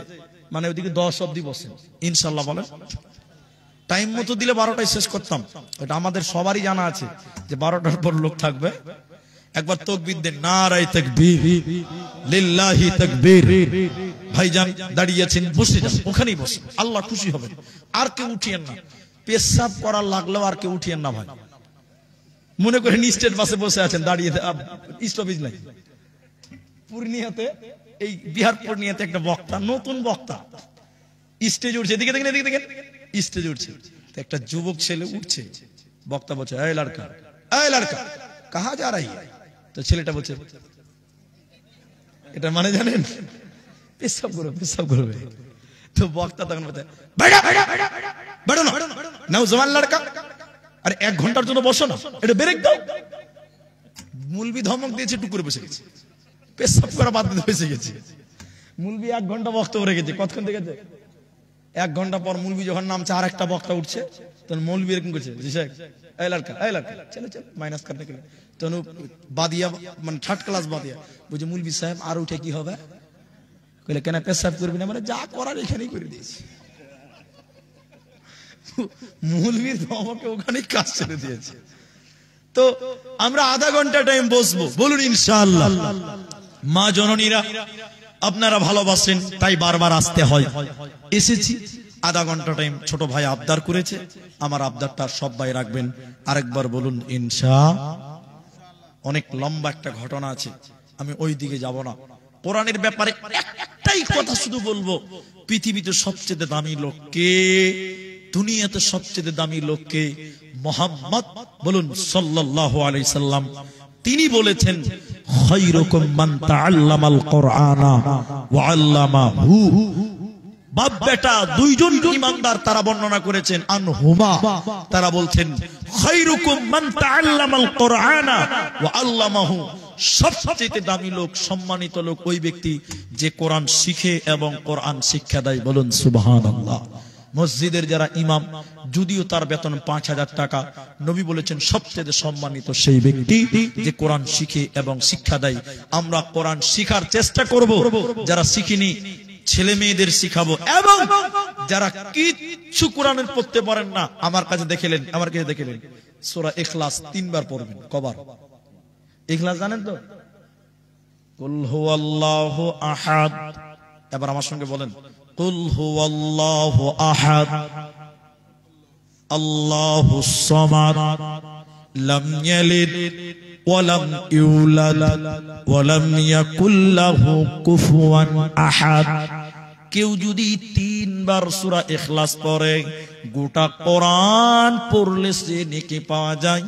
মানে ওইদিকে 10 অব্দি বসেন ইনশাল্লাহ, বলেন। টাইম মতো দিলে 12টায় শেষ করতাম, এটা আমাদের সবারই জানা আছে যে 12টার পর লোক থাকবে। একবার তাকবীর দেন, নারায়ে তাকবীর, লিল্লাহি তাকবীর। ভাইজান দাঁড়িয়েছেন, বসে যান, ওখানেই বসে, আল্লাহ খুশি হবেন। আর কেউ উঠিয়েন না, পেশাব করার লাগলেও আর কেউ উঠিয়েন না ভাই। মনে করেন স্টেট বাসে বসে আছেন, দাঁড়িয়ে স্টপেজ নাই, পূর্ণিয়াতে, এই বিহার পূর্ণিয়াতে একটা বক্তা, নতুন বক্তা স্টেজ উঠছে, এদিকে দেখেন, এদিকে দেখেন, স্টেজ উঠছে। একটা যুবক ছেলে উঠছে, বক্তা বলছে, এই লড়কা, এই লড়কা, কাহা যা রাহি হ্যায়? তো ছেলেটা বলছে, এটা মানে জানেন, পেশাব করবে, পেশাব করবে। তো বক্তা তখন বলছে, বেড়া বেড়া বেড়ো না, নাও জওয়ান লড়কা, আরে 1 ঘন্টার জন্য বসো না, এটা ব্রেক দাও। মুলবি ধমক দিয়েছে, টুকুরে বসে গেছে, পেশাব করা বাদ দিতে বসে গেছে। মুলবি 1 ঘন্টা বক্তব্য রেখেছে, কতক্ষণ দেখেছে? 1 ঘন্টা পর মুলবি যখন নামছে, আর একটা বক্তা উঠছে, তখন মৌলবি এরকম করছে, জি শেখ, এই লড়কা, এই লড়কা, চলে চল মাইনাস করতে গেলে, তখন বাদিয়া মানে 3rd ক্লাস বাদিয়া বুঝে, মুলবি সাহেব আর উঠে কি হবে? কইলে কেন পেশাব করবি না? মানে যা করার এখানেই করে দিয়েছি। মুলবির ধমকে ওখানেই কাজ ছেড়ে দিয়েছে। তো আমরা আধা ঘন্টা টাইম বসবো, বলুন ইনশাআল্লাহ। মা জননীরা আপনারা ভালোবাসেন, তাই বারবার আসতে হয়, এসেছি। আধা ঘন্টা টাইম ছোট ভাই আবদার করেছে, আমার আবদারটা সব ভাই রাখবেন। আরেকবার বলুন ইনশাআল্লাহ। অনেক লম্বা একটা ঘটনা আছে, আমি ওই দিকে যাব না। কোরআনের ব্যাপারে একটাই কথা শুধু বলবো, পৃথিবীতে সবচেয়ে দামি লোক কে? দুনিয়াতে সবচেয়ে দামি লোক কে? মুহাম্মদ বলুন সাল্লাল্লাহু আলাইহি সাল্লাম। তিনি বলেছেন, খায়রুকুম মান তাআল্লামাল কুরআনা ওয়া আল্লামাহু। বাপ বেটা দুইজন ঈমানদার, তারা বর্ণনা করেছেন আনহুমা, তারা বলছেন খায়রুকুম মান তাআল্লামাল কুরআনা ওয়া আল্লামাহু। সবচেয়ে দামি লোক, সম্মানিত লোক ওই ব্যক্তি যে কোরআন শিখে এবং কোরআন শিক্ষা দেয়, বলুন সুবহানাল্লাহ। মসজিদের যারা ইমাম, যদিও তার বেতন 5000 টাকা, নবী বলেছেন সবচেয়ে সম্মানিত সেই ব্যক্তি যে কোরআন শিখে এবং শিক্ষা দেয়। আমরা কোরআন শিখার চেষ্টা করব, যারা শিখিনি ছেলে মেয়েদের শিখাবো, এবং যারা কিচ্ছু কোরআনের পড়তে পারেন না, আমার কাছে দেখেলেন, আমার কাছে দেখেলেন সূরা ইখলাস 3 বার পড়বেন। কবার ইখলাস জানেন তো? কুল হুয়াল্লাহু আহাদ। এবার আমার সঙ্গে বলেন, কুল হুয়াল্লাহু আহাদ, আল্লাহুস সামাদ, লাম ইয়ালিদ ওয়া লাম ইউলাদ ওয়া লাম ইয়াকুল লাহু কুফুয়ান আহাদ। কেউ যদি 3 বার সূরা ইখলাস পড়ে, গোটা কোরআন পড়লে সে নেকি পাওয়া যায়।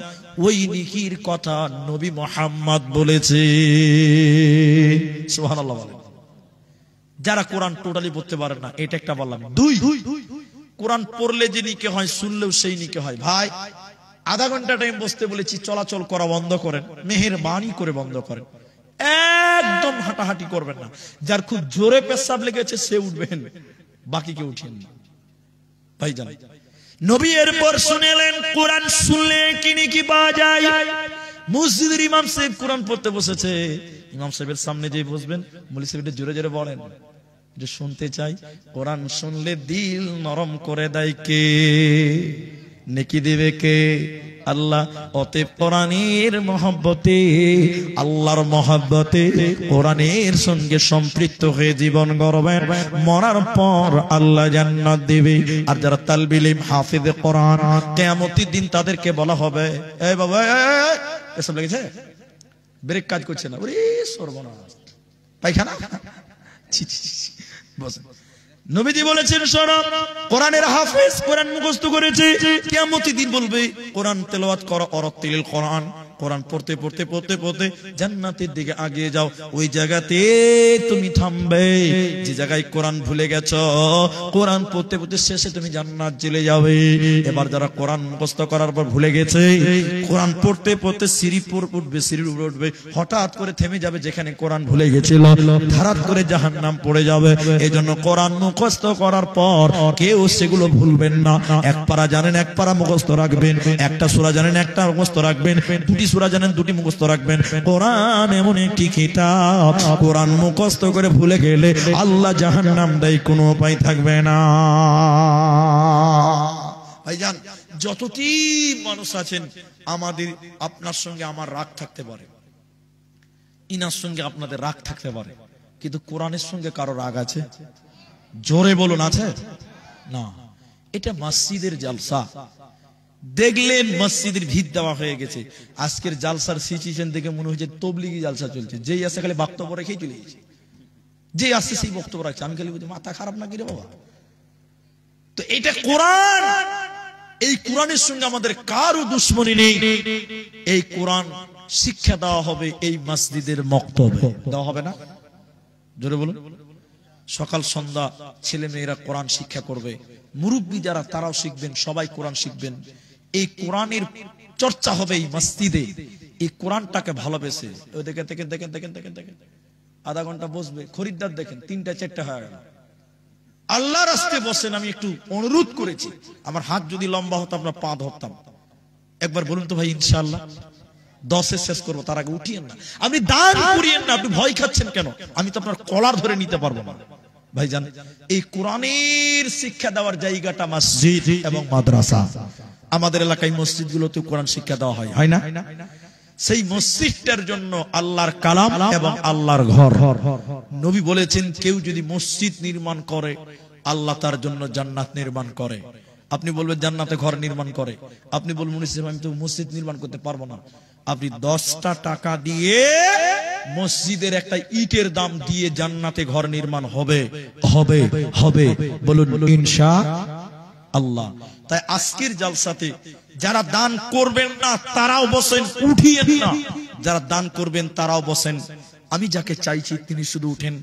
ওই নেকির কথা নবী মুহাম্মদ বলেছে, সুবহানাল্লাহ বলেন। যারা কোরআন টোটালি পড়তে পারে না, এটা একটা বললাম। 2, কোরআন পড়লে যে নেকি হয়, শুনলেও সেই নেকি হয়। ভাই আধা ঘন্টা টাইম বসতে বলেছি, চলাচল করা বন্ধ করেন, মেহেরবানি করে বন্ধ করেন। একদম হাঁটাহাঁটি করবেন না। যার খুব জোরে পেশাব লেগেছে সে উঠবেন, বাকি কেউ উঠেন না। ভাইজান, নবী এরপর শুনেলেন কোরআন শুনলে কি নেকি পাওয়া যায়। মসজিদের ইমাম সাহেব কোরআন পড়তে বসেছে, ইমাম সাহেবের সামনে যে বসবেন, মৌলভী সাহেব জোরে জোরে বলেন, যে শুনতে চাই, কোরআন শুনলে দিল নরম করে দেয় কে? নেকি দেবে কে? আল্লাহ। অতএব কোরআনের মহব্বতে, আল্লাহর মহব্বতে কোরআনের সঙ্গে সম্পৃক্ত হয়ে জীবন গড়বেন, মরার পর আল্লাহ জান্নাত দিবে। আর যারা তালবিল ইলম হাফিজে কোরআন, কিয়ামতের দিন তাদেরকে বলা হবে, এই বাবা এসব লেগেছে, ব্রেক কাজ করছে না, ওরে সর্বনাশ, পায়খানা। বসে নবীজি বলেছেন, শোনো, কোরআনের হাফেজ, কোরআন মুখস্থ করেছে, কিয়ামতের দিন বলবে কোরআন তেলাওয়াত করো, অরাত্তিলিল কোরআন, কোরআন পড়তে পড়তে পড়তে পড়তে জান্নাতের দিকে এগিয়ে যাও। ওই জায়গাতে তুমি থামবে যে জায়গায় কোরআন ভুলে গেছো, কোরআন পড়তে পড়তে শেষে তুমি জান্নাত চলে যাবে। এবার যারা কোরআন মুখস্থ করার পর ভুলে গেছে, কোরআন পড়তে পড়তে সিঁড়ি উঠবে, সিঁড়ির উপরে উঠবে, হঠাৎ করে থেমে যাবে যেখানে কোরআন ভুলে গেছিল, ধারাত করে জাহান্নাম পড়ে যাবে। এজন্য কোরআন মুখস্থ করার পর কেউ সেগুলো ভুলবেন না। এক পারা জানেন এক পারা মুখস্থ রাখবেন, একটা সূরা জানেন একটা মুখস্থ রাখবেন, দুটি সূরা জানেন দুটি মুখস্থ রাখবেন। কোরআন এমন একটি কিতাব, কোরআন মুখস্থ করে ভুলে গেলে আল্লাহ জাহান্নাম দেয়, কোনো উপায় থাকবে না। ভাইজান, যতটি মানুষ আছেন, আমাদের আপনার সঙ্গে আমার রাগ থাকতে পারে, ইনার সঙ্গে আপনাদের রাগ থাকতে পারে, কিন্তু কোরআনের সঙ্গে কারো রাগ আছে? জোরে বলুন, আছে না? এটা মসজিদের জালসা। দেখলেন মসজিদের ভিড় দেওয়া হয়ে গেছে, আজকের জালসার সিচুয়েশন দেখে মনে হচ্ছে তবলিগি জালসা চলছে। যেই আসে খালি বক্তব্য রেখেই চলে গেছে, যেই আসছে সেই বক্তব্য রাখছে। আমি খালি বলছি, মাথা খারাপ না কি রে বাবা? তো এটা কোরআন, এই কোরআনের সঙ্গে আমাদের কারো দুশ্মনী নেই। এই কোরআন শিক্ষা দেওয়া হবে এই মসজিদের মক্তবে, দেওয়া হবে না? জোরে বলুন। সকাল সন্ধ্যা ছেলে মেয়েরা কোরআন শিক্ষা করবে, মুরব্বী যারা তারাও শিখবেন, সবাই কোরআন শিখবেন। এই কোরআনের চর্চা হবে এই মসজিদে। এই কোরআনটাকে ভালোবেসে, দেখেন দেখেন দেখেন দেখেন দেখেন দেখেন, আধা ঘন্টা বসবে, খরিদ্দার দেখেন 3টা 4টা হয়ে গেল। আল্লাহর রাস্তায় বসেন। আমি একটু অনুরোধ করেছি, আমার হাত যদি লম্বা হতো আপনার পা ধরতাম। একবার বলুন তো ভাই, ইনশাআল্লাহ 10-এ শেষ করবো, তার আগে উঠিয়েন না। আপনি দান করিয়েন না, আপনি ভয় খাচ্ছেন কেন? আমি তো আপনার কলার ধরে নিতে পারবো না। ভাইজান, এই কোরআনের শিক্ষা দেওয়ার জায়গাটা মসজিদ এবং মাদ্রাসা। আমাদের এলাকায় মসজিদগুলোতে কোরআন শিক্ষা দেওয়া হয়, হয় না? সেই মসজিদটার জন্য আল্লাহর কালাম এবং আল্লাহর ঘর। নবী বলেছেন, কেউ যদি মসজিদ নির্মাণ করে, আল্লাহ তার জন্য জান্নাত নির্মাণ করে। আপনি বলবেন জান্নাতে ঘর নির্মাণ করে, আপনি বলবেন আমি তো মসজিদ নির্মাণ করতে পারবো না। আপনি 10টা টাকা দিয়ে মসজিদের একটা ইটের দাম দিয়ে জান্নাতে ঘর নির্মাণ হবে, হবে, হবে। বলুন ইনশাআল্লাহ। তাই আজকের জালসাতে যারা দান করবেন না তারাও বসেন, উঠিয়েন না। যারা দান করবেন তারাও বসেন। আমি যাকে চাইছি তিনি শুধু উঠেন।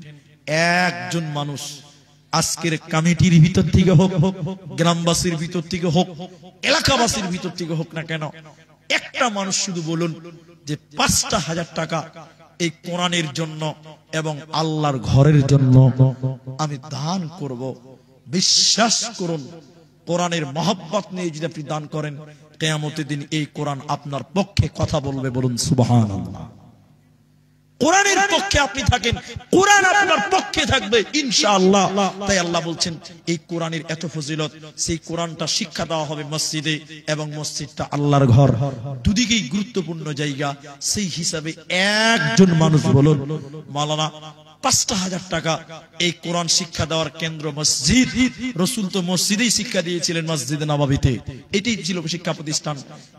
একজন মানুষ আজকের কমিটির ভিতর থেকে হোক, গ্রামবাসীর ভিতর থেকে হোক, এলাকাবাসীর ভিতর থেকে হোক না কেন, একটা মানুষ শুধু বলুন যে 5,000 টাকা এই কোরআনের জন্য এবং আল্লাহর ঘরের জন্য আমি দান করব। বিশ্বাস করুন, কোরআনের মহব্বত নিয়ে যদি আপনি দান করেন, কিয়ামতের দিন এই কোরআন আপনার পক্ষে কথা বলবে। বলুন সুবহানাল্লাহ। কোরআনের পক্ষে আপনি থাকেন, কোরআন আপনার পক্ষে থাকবে ইনশাআল্লাহ। তাই আল্লাহ বলছেন, এই কোরআনের এত ফজিলত, সেই কোরআনটা শিক্ষা দেওয়া হবে মসজিদে, এবং মসজিদটা আল্লাহর ঘর, দুদিকেই গুরুত্বপূর্ণ জায়গা। সেই হিসাবে একজন মানুষ বলুন, মাওলানা 5,000 টাকা এই কোরআন শিক্ষা দেওয়ার কেন্দ্র মসজিদ। রসুল তো মসজিদেই শিক্ষা দিয়েছিলেন, মসজিদে নববীতে। এটাই ছিল শিক্ষা প্রতিষ্ঠান,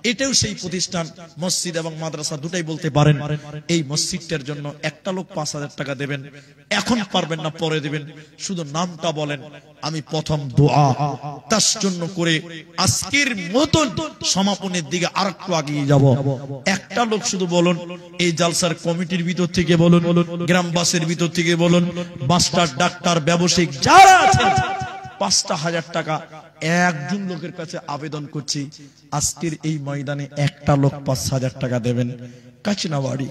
এটাও সেই প্রতিষ্ঠান। মসজিদ এবং মাদ্রাসা দুটাই বলতে পারেন। এই মসজিদটার জন্য একটা লোক 5,000 টাকা দেবেন। এখন পারবেন না, পরে দেবেন। শুধু নামটা বলেন, আমি প্রথম দোয়া তার জন্য করে আজকের মতন সমাপনের দিকে আরেকটু এগিয়ে যাব। একটা লোক শুধু বলুন, এই জালসার কমিটির ভিতর থেকে বলুন, গ্রামবাসীর ভিতর থেকে বলুন, মাস্টার, ডাক্তার, ব্যবসায়িক যারা আছেন, 5,000 টাকা একজন লোকের কাছে আবেদন করছি। আজকের এই ময়দানে একটা লোক 5,000 টাকা দেবেন কাচিনাবাড়ি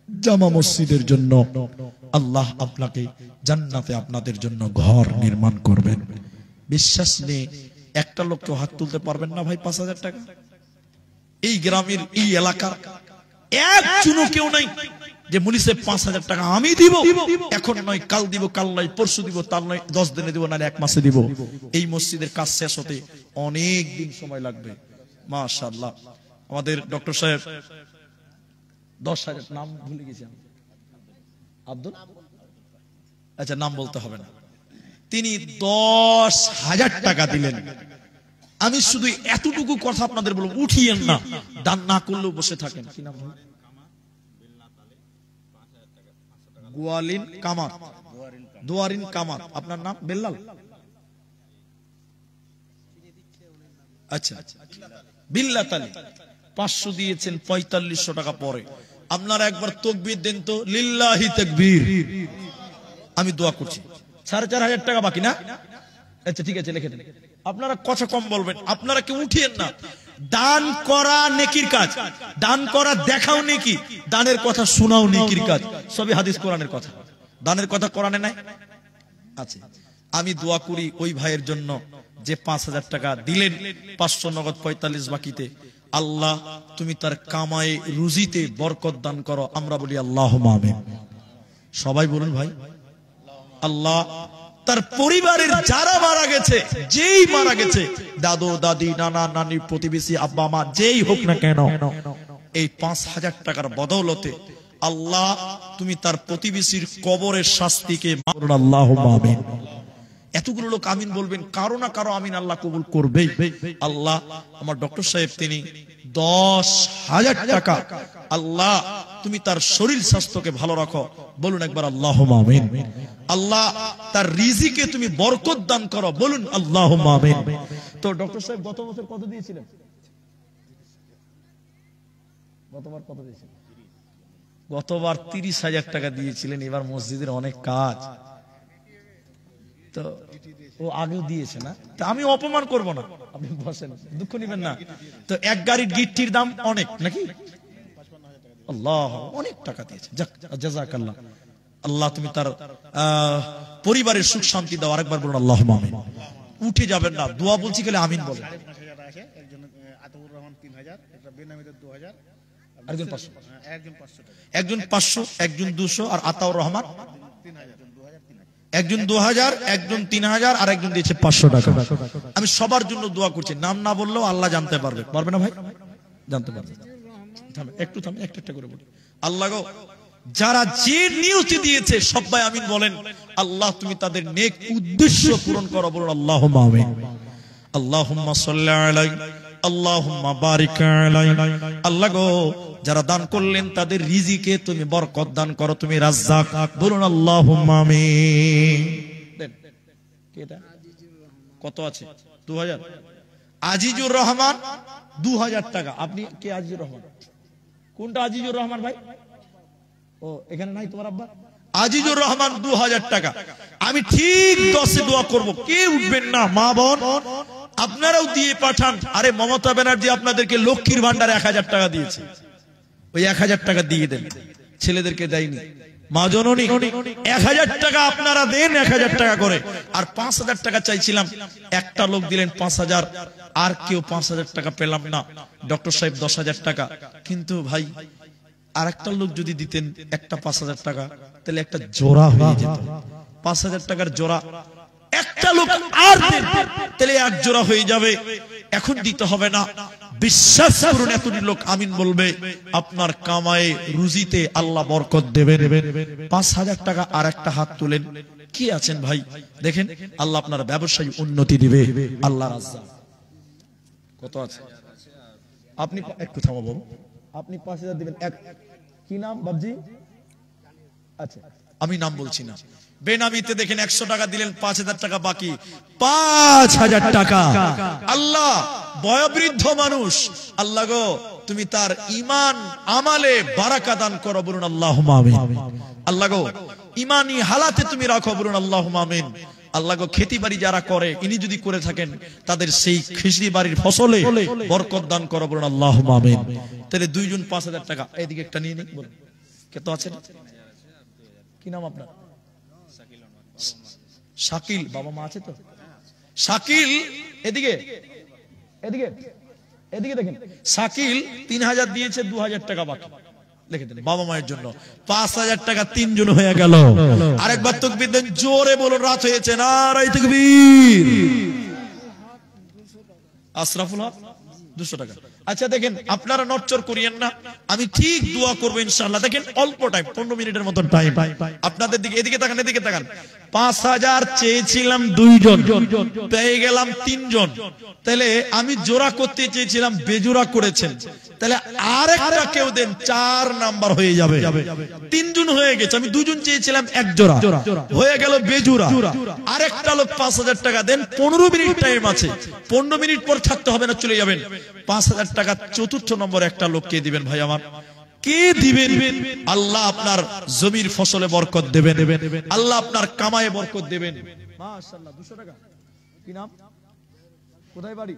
জামা মসজিদের জন্য। আল্লাহ আপনাকে জান্নাতে আপনাদের জন্য ঘর নির্মাণ করবেন। বিশ্বাস নেই একটা লোককে হাত তুলতে পারবেন না ভাই 5,000 টাকা? এই গ্রামের, এই এলাকার একজনও কেউ নাই যে মুলি সাহেব 5,000 টাকা আমি দিব, এখন নয় কাল দিব, কাল নয় পরশু দিব, তার নয় 10 দিনে দিব, না 1 মাসে দিব। এই মসজিদের কাজ শেষ হতে অনেক দিন সময় লাগবে। মাশাআল্লাহ আমাদের ডক্টর সাহেব 10,000, নাম ভুলে গেছি আমি, আব্দুল, আচ্ছা নাম বলতে হবে না, তিনি 10,000 টাকা দিলেন। আমি শুধু এতটুকু কথা আপনাদের বলবো, উঠিয়েন না, দান না করলেও বসে থাকেন। কি নাম? গোয়ালিন কামার, দোয়ারিন কামার। আপনার নাম? বেল্লাল। আচ্ছা বিল্লাত আলী 500 দিয়েছেন 4500 টাকা পরে। আপনারা একবার তাকবীর দেন তো, লিল্লাহি তাকবীর। আমি দোয়া করছি। 4,500 টাকা বাকি না? আচ্ছা ঠিক আছে, লিখে দেন। আপনারা কথা কম বলবেন, আপনারা কেউ উঠিয়েন না। দান করা নেকির কাজ, দান করা দেখাও নেকি, দানের কথা শোনাও নেকির কাজ। সবই হাদিস কোরআনের কথা, দানের কথা কোরআনে নাই। আচ্ছা আমি দোয়া করি ওই ভাইয়ের জন্য যে 5,000 টাকা দিলেন, 500 নগদ 45 বাকিতে। আল্লাহ তুমি তার কামায়ে রুজিতে বরকত দান করো। আমরা বলি আল্লাহুম্মা আমিন। সবাই বলুন ভাই। আল্লাহ তার পরিবারের যারা মারা গেছে, যেই মারা গেছে, দাদু দাদি নানা নানি প্রতিবেশী আব্বা মা যেই হোক না কেন, এই 5,000 টাকার বদৌলতে আল্লাহ তুমি তার প্রতিবেশীর কবরের শাস্তিকে মারুন। আল্লাহুম্মা আমিন। এতগুলো লোক আমিন বলবেন, কারো না কারো আমিন আল্লাহ কবুল করবেই। আল্লাহ আমার ডক্টর সাহেব তিনি 10,000 টাকা, আল্লাহ তুমি তার শরীর স্বাস্থ্যকে ভালো রাখো, বলুন একবার আল্লাহুম্মা আমিন। আল্লাহ তার রিজিকে তুমি বরকত দান করো, বলুন আল্লাহুম্মা আমিন। তো ডক্টর সাহেব গত বছর কত দিয়েছিলেন? গতবার কত দিয়েছিলেন? গতবার 30,000 টাকা দিয়েছিলেন। এবার মসজিদের অনেক কাজ, তো ও আগেও দিয়েছে না, তো আমি অপমান করব না, আপনি বসেন, দুঃখ নিবেন না। তো এক গাড়ি গিট্টির দাম অনেক নাকি? আল্লাহ অনেক টাকা দিয়েছে, জাযাকাল্লাহ। আল্লাহ তুমি তার পরিবারের সুখ শান্তি দাও। আরেকবার বলুন আল্লাহুম্মা আমিন। উঠে যাবেন না, দোয়া বলছি গেলে আমিন বলেন। একজন 500, একজন 200, আর আতাউর রহমান একজন 2,000, একজন 3,000, আর একজন দিয়েছে 500 টাকা। আমি সবার জন্য দোয়া করছি, নাম না বললেও আল্লাহ জানতে পারবে। পারবে না ভাই? জানতে পারবে। একটু থামে, একটা করে বলি। আল্লাহ গো, যারা যে নিয়তি দিয়েছে সবাই আমিন বলেন। আল্লাহ তুমি তাদের নেক উদ্দেশ্য পূরণ করো, বলুন আল্লাহুম্মা আমিন। আল্লাহুম্মা সাল্লি আলাইহি, আল্লাহুম্মা বারিক আলাইহি। আল্লাহ গো, যারা দান করলেন তাদের রিজিকে তুমি বরকত দান করো, তুমি রাজ্জাক, বলুন আল্লাহুম্মা আমিন। কত আছে? 2,000। আজিজুর রহমান 2,000 টাকা। আপনি কে? আজিজুর রহমান। কোনটা আজিজুর রহমান ভাই? ও এখানে নাই তোমার আব্বা? আজিজুর রহমান 2,000 টাকা। আমি ঠিক 10-এ দোয়া করব, কে উঠবেন না। মা বোন আপনারাও দিয়ে পাঠান। আরে মমতা ব্যানার্জি আপনাদেরকে লক্ষ্মীর ভান্ডারে 1,000 টাকা দিয়েছে, ওই 1,000 টাকা দিয়ে দেন। ছেলেদেরকে দেয়নি। মা জননী 1,000 টাকা আপনারা দেন, 1,000 টাকা করে। আর 5,000 টাকা চাইছিলাম, একটা লোক দিলেন 5,000, আর কেউ 5,000 টাকা পেলাম না। ডক্টর সাহেব 10,000 টাকা। কিন্তু ভাই আর একটা লোক যদি দিতেন একটা 5,000 টাকা, তাহলে একটা জোড়া হয়ে যেত। 5,000 টাকার জোড়া একটা লোক আর দেন, তাহলে এক জোড়া হয়ে যাবে। এখন দিতে হবে না, বিশ্বাস করুন এতটি লোক আমিন বলবে, আপনার কামায়ে রুজিতে আল্লাহ বরকত দেবেন। 5,000 টাকা আর একটা হাত তুলেন। কি আছেন ভাই? দেখেন আল্লাহ আপনার ব্যবসায় উন্নতি দিবে। আল্লাহ রাজ্জাক। কত আছে? আপনি একটু থামো বাবু, আপনি 5,000 দিবেন। কি নাম বাবজি? আচ্ছা আমি নাম বলছি না। বেনামিতে দেখেন 100 টাকা দিলেন, 5,000 টাকা বাকি, 5,000 টাকা। আল্লাহ বয়োবৃদ্ধ মানুষ, আল্লাহ গো তুমি তার ঈমান আমালে বারাকা দান করো, বলুন আল্লাহুম্মা আমিন। আল্লাহ গো ঈমানি হালাতে তুমি রাখো, বলুন আল্লাহুম্মা আমিন। আল্লাহ গো খেতি বাড়ি যারা করে, ইনি যদি করে থাকেন তাদের সেই খেতি বাড়ির ফসলে বরকত দান করো, বলুন আল্লাহুম্মা আমিন। তাহলে দুইজন 5,000 টাকা। এদিকে একটা নিয়ে নিন, বলুন কত আছে? কি নাম আপনার? শাকিল। বাবা মা আছে তো? শাকিল এদিকে, এদিকে, এদিকে দেখেন। শাকিল 3,000 দিয়েছে, 2,000 টাকা বাকি। লিখে দেন বাবা মায়ের জন্য 5000 টাকা, 3 জন হয়ে গেল। আরেকবার তাকবীর দেন, জোরে বলুন, রাত হয়েছে, নারায়ে তাকবীর। আশরাফুল হক 200 টাকা। আচ্ছা দেখেন, আপনারা নটচর করিয়েন না, আমি ঠিক দোয়া করবো ইনশাআল্লাহ। দেখেন অল্প টাইম, 15 মিনিটের মতন টাইম আপনাদের দিকে। এদিকে তাকান, এদিকে তাকান। 5000 চেয়েছিলাম 2 জন, পেয়ে গেলাম 3 জন। তাহলে আমি জোড়া করতে চেয়েছিলাম, বেজোড়া করেছেন। তাহলে আরেকটা কেউ দেন, 4 নাম্বার হয়ে যাবে। 3 জন হয়ে গেছে, আমি 2 জন চেয়েছিলাম, 1 জোড়া হয়ে গেল বেজোড়া। আরেকটা লোক 5000 টাকা দেন। 15 মিনিট টাইম আছে, 15 মিনিট পর থাকতে হবে না, চলে যাবেন। 5000 টাকা চতুর্থ নম্বর একটা লোককে দিবেন। ভাই আমার, কে দিবেন? আল্লাহ আপনার জমির ফসলে বরকত দেবেন, আল্লাহ আপনার কামায়ে বরকত দেবেন। মাশাআল্লাহ। 200 টাকা। কি নাম, কোথায় বাড়ি?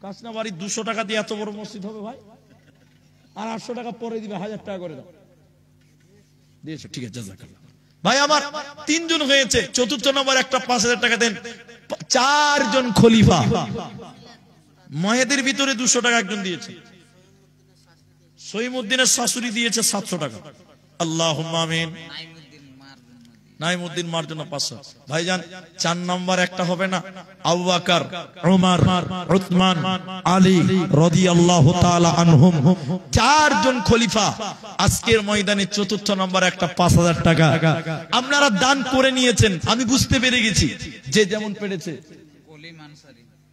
কাসনা বাড়ি। 200 টাকা দিয়ে এত বড় মসজিদ হবে ভাই? আর 800 টাকা পরে দিবে, 1000 টাকা করে দাও। দিয়েছো, ঠিক আছে, জাযাকাল্লাহ। ভাই আমার 3 জন হয়েছে, চতুর্থ নম্বর একটা 5000 টাকা দেন। 4 জন খলিফা, মায়েদের ভিতরে 200 টাকা একজন দিয়েছে। সৈমুদ্দিনের শাশুড়ি দিয়েছে 700 টাকা। আল্লাহুম্মা আমিন। নাইমুদ্দিন মার জন্য 500। ভাইজান 4 নাম্বার একটা হবে না? আবু বকর, ওমর, উসমান, আলী রাদিয়াল্লাহু তাআলা আনহুম, 4 জন খলিফা। আজকের ময়দানে চতুর্থ নাম্বার একটা 5000 টাকা আপনারা দান করে নিয়েছেন। আমি বুঝতে পেরে গেছি, যে যেমন পেরেছে।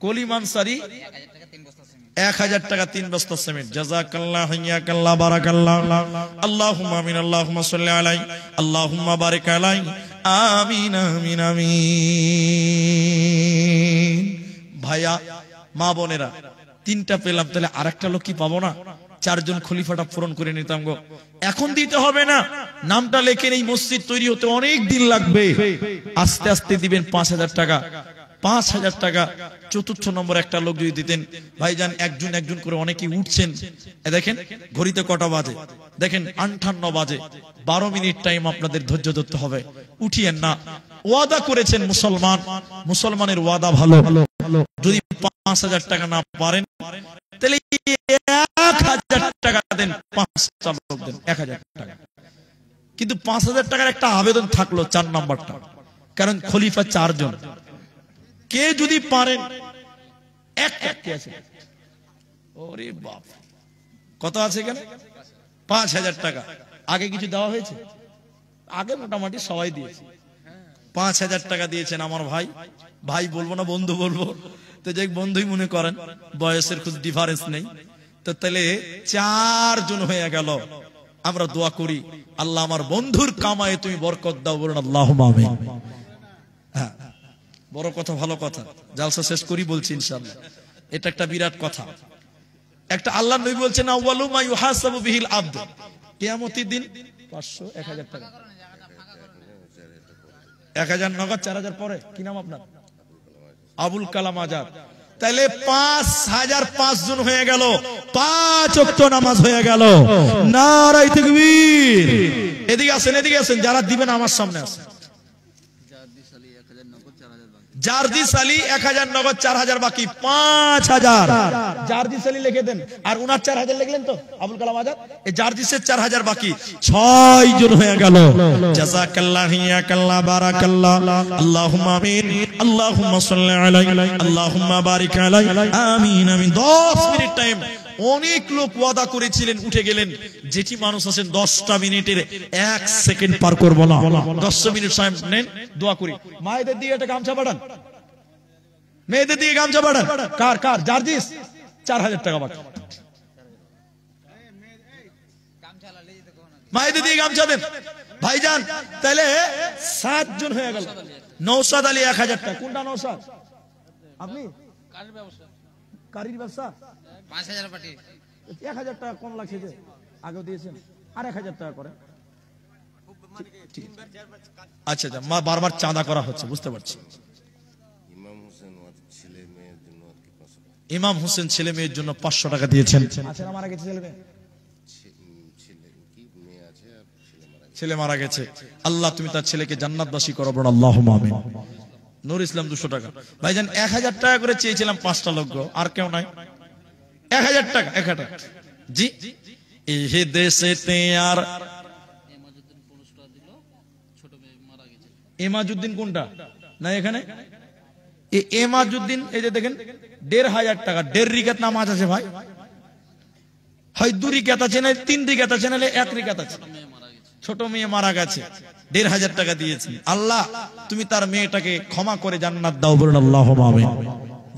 কলি মানসারি 1000 টাকা 3 বস্তা সিমেন্ট। জাযাকাল্লাহ, হাইয়াকাল্লাহ, বারাকাল্লাহ। আল্লাহুম্মা আমিন, আল্লাহুম্মা সাল্লি আলাইহি, আল্লাহুম্মা বারিক আলাইহি। আমিন আমিন আমিন। ভাইয়া, মা বোনেরা, 3টা পেলাম, তাহলে আরেকটা লোক কি পাবো না? 4 জন খলিফাটা পূরণ করে নিতাম গো। এখন দিতে হবে না, নামটা লেখেন। এই মসজিদ তৈরি হতে অনেক দিন লাগবে, আস্তে আস্তে দিবেন 5000 টাকা। 5000 টাকা চতুর্থ নম্বর একটা লোক যদি দিতেন। ভাইজান একজন একজন করে অনেকেই উঠছেন। দেখেন ঘড়িতে কটা বাজে, দেখেন 58 বাজে। 12 মিনিট টাইম আপনাদের ধৈর্য ধরতে হবে, উঠিয়েন না। ওয়াদা করেছেন মুসলমান, মুসলমানের ওয়াদা ভালো। যদি 5000 টাকা না পারেন, তাহলে 1000 টাকা দেন। 5টা লোক দেন 1000 টাকা। কিন্তু 5000 টাকার একটা আবেদন থাকলো, 4 নাম্বারটা, কারণ খলিফা 4 জন। কে যদি পারেন, এক আছে। ওরে বাপ, কত আছে এখানে? 5000 টাকা। আগে কিছু দেওয়া হয়েছে? আগে মোটামুটি সবাই দিয়েছে। 5000 টাকা দিয়েছেন আমার ভাই। ভাই বলবো না, বন্ধু বলবো, তো যে বন্ধুই মনে করেন, বয়সের খুব ডিফারেন্স নেই। তো তাহলে 4 জন হয়ে গেল। আমরা দোয়া করি, আল্লাহ আমার বন্ধুর কামায়ে তুমি বরকত দাও, বলুন আল্লাহুম্মা আমিন। হ্যাঁ, বড় কথা, ভালো কথা। জালসা শেষ করি বলছি ইনশাআল্লাহ। এটা একটা বিরাট কথা। একটা আল্লাহর নবী বলছেন, আউয়ালু মা ইউহাসাবু বিহিল আবদ, কিয়ামতের দিন 500 1000 টাকা। 1000 নগদ, 4000 পরে। কি নাম আপনার? আবুল কালাম আজাদ। তাইলে 5000 5 জন হয়ে গেল, 5 ওয়াক্ত নামাজ হয়ে গেল। নারায়ে তাকবীর। এদিকে আসেন, এদিকে আসেন, যারা দিবেন আমার সামনে আসেন। জারদিস আলী 1000 নগদ, 4000 বাকি, 5000। জারদিস আলী লিখে দেন। আর উনার 4000 লিখলেন তো, আবুল কালাম আজাদ। এই জারদিসের 4000 বাকি, 6 জন হয়ে গেল। জাযাকাল্লাহ, হিয়াকাল্লাহ, বারাকাল্লাহ। আল্লাহুম্মা আমিন, আল্লাহুম্মা সাল্লি আলাইহি, আল্লাহুম্মা বারিক আলাইহি। আমিন আমিন। 10 মিনিট টাইম। অনেক লোক ওয়াদা করেছিলেন, উঠে গেলেন। যেটি মানুষ আছেন 10টা মিনিটের 1 সেকেন্ড পার করব না। 10 মিনিট টাইম নেন, দোয়া করি। মায়েদের দিয়ে একটা গামছা পাঠান, মেয়েদের দিয়ে গামছা পাঠান। কার কার? জারদিস 4000 টাকা বাকি। মায়েদের দিয়ে গামছা দেন ভাইজান। তাহলে 7 জন হয়ে গেল। নওশাদ আলী 1000 টাকা। কোনটা নওশাদ? আপনি কারির ব্যবসা? 5000 পাটি। 1000 টাকা কম লাগছে, যে আগেও দিয়েছেন। আর 1000 টাকা করে। আচ্ছা আচ্ছা, মা বারবার চাঁদা করা হচ্ছে, বুঝতে পারছি। ইমাম হোসেন ছেলে মেয়ের জন্য 500 টাকা দিয়েছেন। আচ্ছা, মারা গেছে ছেলে মেয়ে? ছেলে মারা গেছে। আল্লাহ তুমি তার ছেলেকে জান্নাতবাসী করো, বলুন আল্লাহুম্মা আমিন। নূর ইসলাম 200 টাকা। ভাইজান 1000 টাকা করে চেয়েছিলাম 5টা লোক, আর কেউ নাই। 1000 টাকা, 1000 টাকা। জি এই দেশেতে আর এমাজউদ্দিন কোনটা না এখানে এমাজউদ্দিন এই যে দেখেন ১৫০০ টাকা ১.৫ রিকাত নামাজ আছে ভাই, হয় ২ রিকাত আছে না ৩ রিকাত আছে না ১ রিকাত আছে। ছোট মেয়ে মারা গেছে, ১৫০০ টাকা দিয়েছেন। আল্লাহ তুমি তার মেয়েটাকে ক্ষমা করে জান্নাত দাও, বলুন আল্লাহুম্মা আমিন।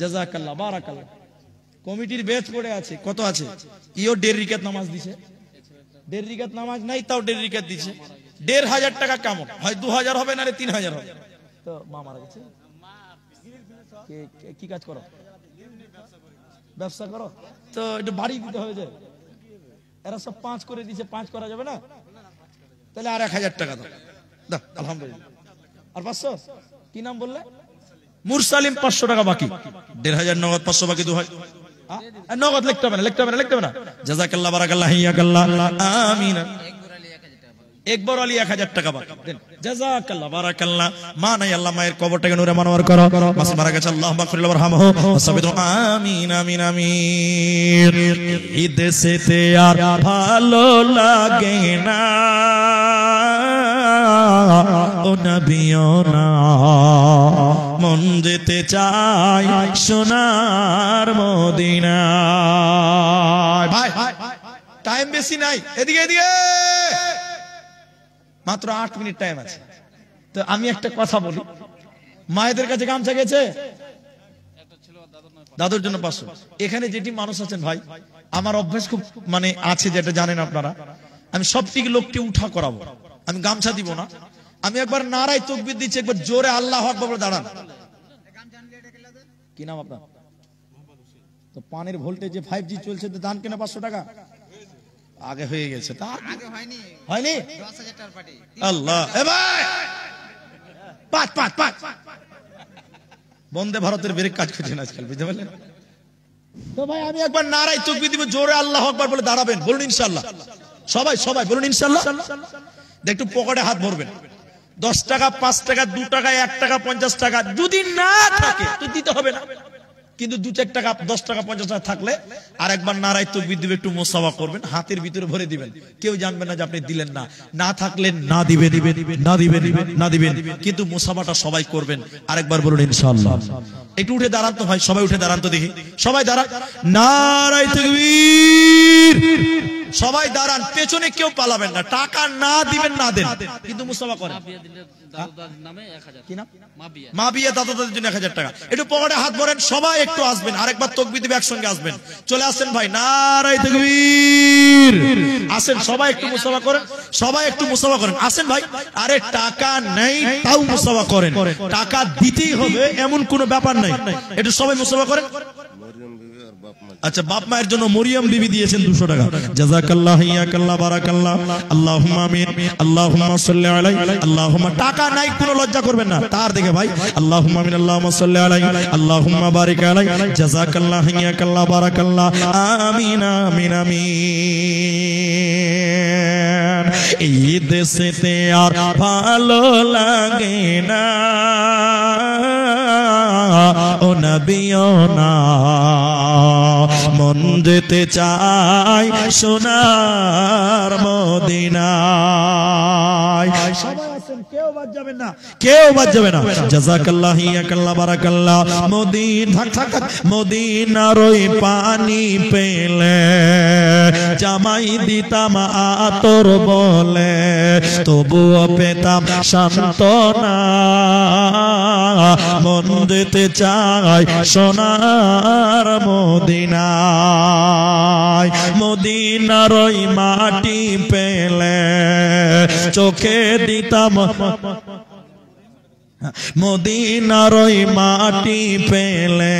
জাযাকাল্লাহ বারাকাল্লাহ। কমিটির বেচ পড়ে আছে, কত আছে? ইও ১.৫ রিকাত নামাজ দিছে, ১.৫ রিকাত নামাজ নাই তাও ১.৫ রিকাত দিছে। ১৫০০ টাকা কেমন হয়? ২০০০ হবে না ৩০০০ হবে। তো মা মারা গেছে, কি কাজ করো? ব্যবসা করো, তো একটু বাড়ি দিতে হবে যে। এরা সব ৫ করে দিছে, ৫ করা যাবে না? তাহলে আর ১০০০ টাকা দাও, দাও আলহামদুলিল্লাহ। আর ৫০০ কি নাম বললে? মুরসালিম ৫০০ টাকা বাকি, ১৫০০ নগদ, ৫০০ বাকি ২০০০ নগদ। লিখতে হবে না, লিখতে হবে না, লিখতে হবে না। জাযাকাল্লাহ বারাকাল্লাহ হিয়াকাল্লাহ আমিন। একবার আলী ১০০০ টাকা বাকি দেন। জাযাকাল্লাহ বারাকাল্লাহ। মা নাই আল্লাহ মায়ের কবরটাকে নূরে মানওয়ার করো, মাস মারা গেছে আল্লাহুম্মা মাগফির ওয়ারহামহু ওয়াসাবির আমিন আমিন আমিন। এই দেশেতে আর ভালো লাগে না ও নবিও না, মন যেতে চাই সোনার মদিনা। ভাই টাইম বেশি নাই, এদিকে এদিকে মাত্র ৮ মিনিট টাইম আছে। তো আমি একটা কথা বলি, মায়েদের কাছে গামছা গেছে, দাদুর জন্য ৫০০। এখানে যেটি মানুষ আছেন ভাই, আমার অভ্যাস খুব মানে আছে, যেটা জানেন আপনারা, আমি সবটিকে লোকটি উঠা করাবো। আমি গামছা দিব না, আমি একবার নারায় তাকবীর দিচ্ছি, একবার জোরে আল্লাহু আকবার বলে দাঁড়ান। কি নাম আপনার? তো পানের ভোল্টেজে 5G চলছে, তো দান কেনা ৫০০ টাকা আগে হয়ে গেছে, তা আগে হয়নি, হয়নি ১০,০০০ টাকার পার্টি। আল্লাহ এ ভাই পাঁচ বন্দে ভারতের ব্রেক কাজ করছে না আজকাল, বুঝতে পারলেন? তো ভাই আমি একবার নারায় তাকবীর দিব, জোরে আল্লাহু আকবার বলে দাঁড়াবেন, বলুন ইনশাআল্লাহ। সবাই সবাই বলুন ইনশাআল্লাহ। একটু পকেটে হাত ভরবেন, ১০ টাকা ৫ টাকা ২ টাকা ১ টাকা ৫০ টাকা যদি না থাকে তো দিতে হবে না, কিন্তু ২-৪ টাকা ১০ টাকা ৫০ টাকা থাকলে আর একবার নারায় তাকবীর দিবে, একটু মুসাফা করবেন, হাতের ভিতরে ভরে দিবেন, কেউ জানবে না যে আপনি দিলেন না। না থাকলে না দিবেন, না দিবেন, না দিবেন, কিন্তু মুসাফাটা সবাই করবেন। আরেকবার বলুন ইনশাআল্লাহ। একটু উঠে দাঁড়ান তো ভাই, সবাই উঠে দাঁড়ান তো দেখি, সবাই দাঁড়ান, নারায় তাকবীর। সবাই দাঁড়ান, পেছনে কেউ পালাবেন না, টাকা না দিবেন না দেন, কিন্তু মুসাফা করেন। মা বিয়ে দাদা দাদির জন্য ১০০০ টাকা। একটু পকেটে হাত ভরেন, সবাই একটু আসবেন, আরেকবার তাকবীর দিবে, একসঙ্গে আসবেন, চলে আসেন ভাই, নারায়ে তাকবীর। আসেন সবাই একটু মুসাফা করেন, সবাই একটু মুসাফা করেন, আসেন ভাই। আরে টাকা নেই তাও মুসাফা করেন, টাকা দিতেই হবে এমন কোনো ব্যাপার নাই, একটু সবাই মুসাফা করেন। আচ্ছা, বাপ মায়ের জন্য মরিয়ম বিবি দিয়েছেন ২০০ টাকা। জাযাকাল্লাহ হিয়াকাল্লাহ বারাকাল্লাহ। আল্লাহুম্মা আমিন, আল্লাহুম্মা সাল্লি আলাইহি, আল্লাহুম্মা। টাকা নাই কোনো লজ্জা করবেন না, তার দেখে ভাই, আল্লাহুম্মা আমিন, আল্লাহুম্মা সাল্লি আলাইহি, আল্লাহুম্মা বারিক আলাইহি, জাযাকাল্লাহ হিয়াকাল্লাহ বারাকাল্লাহ। আমিন আমিন আমিন। এই দেশেতে আর ভালো লাগে না ও নবিও না, মন যেতে চাই সোনার মদিনায়। সবাই আছেন, কেউ বাদ যাবেন না, কেউ বাদ যাবে না। জাযাকাল্লাহ হিয়াকাল্লাহ বারাকাল্লাহ। মদিনার ওই পানি পেলে জামাই দিতাম আতর বলে, তবুও পেতাম সান্ত্বনা, মন যেতে চাই সোনার মদিনায়। মদিনার ওই মাটি পেলে চোখে দিতাম, মদিনার ওই মাটি পেলে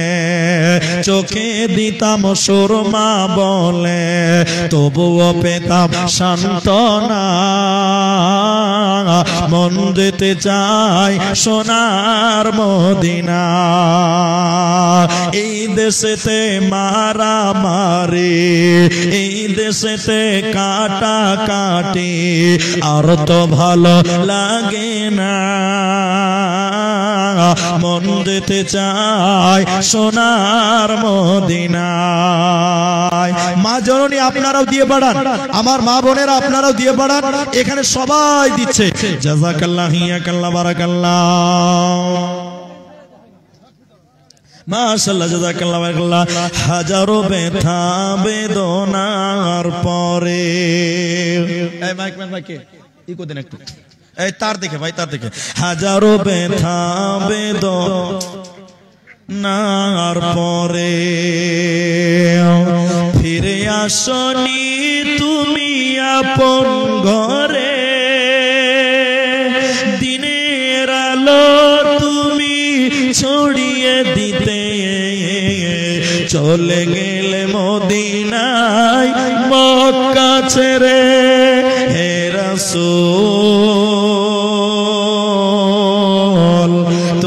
চোখে দিতাম সুরমা বলে, তবুও পেতাম সান্ত্বনা, মন যেতে চাই সোনার মদিনা। এই দেশেতে মারামারি, এই দেশেতে কাটা কাটি আর তো ভালো লাগে না, মন যেতে চায় সোনার মদিনায়। মা জননী আপনারাও দিয়ে বাড়ান, আমার মা বোনেরা আপনারাও দিয়ে বাড়ান, এখানে সবাই দিচ্ছে। জাযাকাল্লাহ হিয়াকাল্লাহ বারাকাল্লাহ, মাশাআল্লাহ জাযাকাল্লাহ বারাকাল্লাহ। হাজারো ব্যথা বেদনার পরে, এই মাইক ম্যান ভাইকে ইকো দেন একটু, এই তার দেখে ভাই, তার দেখে। হাজারো ব্যথা বেদনার পরে ফিরে আসনি তুমি আপন ঘরে, দিনের আলো তুমি ছড়িয়ে দিতে চলে গেলে মদিনায় মক্কা ছেড়ে। হে রাসূল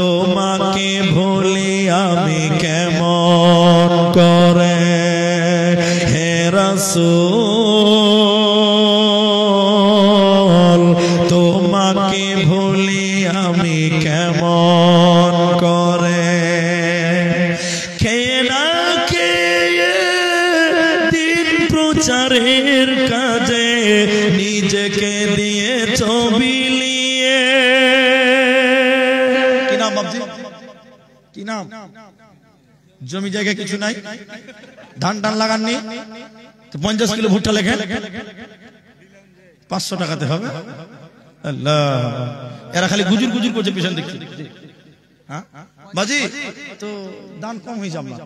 তোমাকে ভুলি আমি কেমন করে, হে রাসূল তোমাকে ভুলি আমি কেমন করে। খেয়ে না খেয়ে দিন প্রচারের কাজে নিজেকে দিয়ে বিলিয়ে। কি নাম বাবজি, কি নাম? জমি জায়গা কিছু নাই, ধান টান লাগাননি, 50 কিলো ভুট্টা লেখেন, 500 টাকাতে হবে। আল্লাহ, এরা খালি গুজুর গুজুর করছে পিছন দিকে। হ্যাঁ বাজি, তো দান কম হয়েছে, আপনার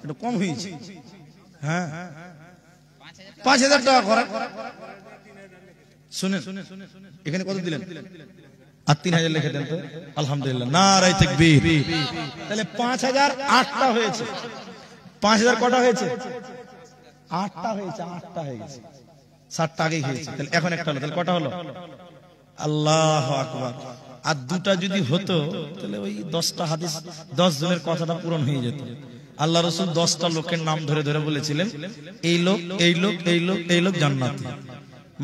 একটু কম হয়েছে। হ্যাঁ 5000 টাকা করা। শুনেন এখানে কত দিলেন? আর 3000 লিখে দেন তো। আলহামদুলিল্লাহ, নারায়ে তাকবীর। তাহলে 5000 8টা হয়েছে। 5000 কটা হয়েছে? 8টা হয়েছে, 8টা হয়ে গেছে। 60টা আগেই হয়েছে, তাহলে এখন একটা হলো, তাহলে কটা হলো? আল্লাহু আকবার। আর দুটা যদি হতো তাহলে ওই 10টা হাদিস, 10 জনের কথাটা পূরণ হয়ে যেত। আল্লাহ রাসূল 10টা লোকের নাম ধরে ধরে বলেছিলেন, এই লোক, এই লোক, এই লোক, এই লোক জান্নাতি।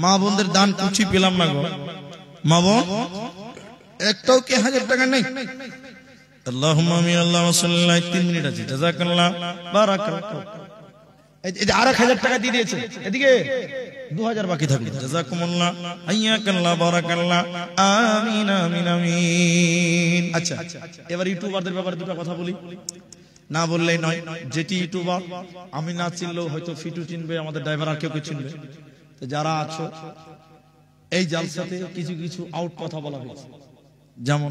মা বোনদের দান কুচি পেলাম না গো। মা বোন একটাও কি 1000 টাকা নেই? আল্লাহুম্মা আমিন। আল্লাহুম্মা সাল্লি। 3 মিনিট আছে। জাযাকাল্লাহ বারাকাল্লাহ। এই যে আর 1000 টাকা দিয়ে দিয়েছে, এদিকে 2000 বাকি থাকলো। জাযাকুমুল্লাহ হাইয়াকাল্লাহ বারাকাল্লাহ। আমিন আমিন আমিন। আচ্ছা, এবার ইউটিউবারদের ব্যাপারে দুটো কথা বলি, না বললেই নয়। যেটি ইউটিউবার আমি না চিনলেও হয়তো ফিটু চিনবে, আমাদের ড্রাইভার আর কেউ চিনবে। তো যারা আছো এই জালসাতে কিছু কিছু আউট কথা বলা হয়েছে, যেমন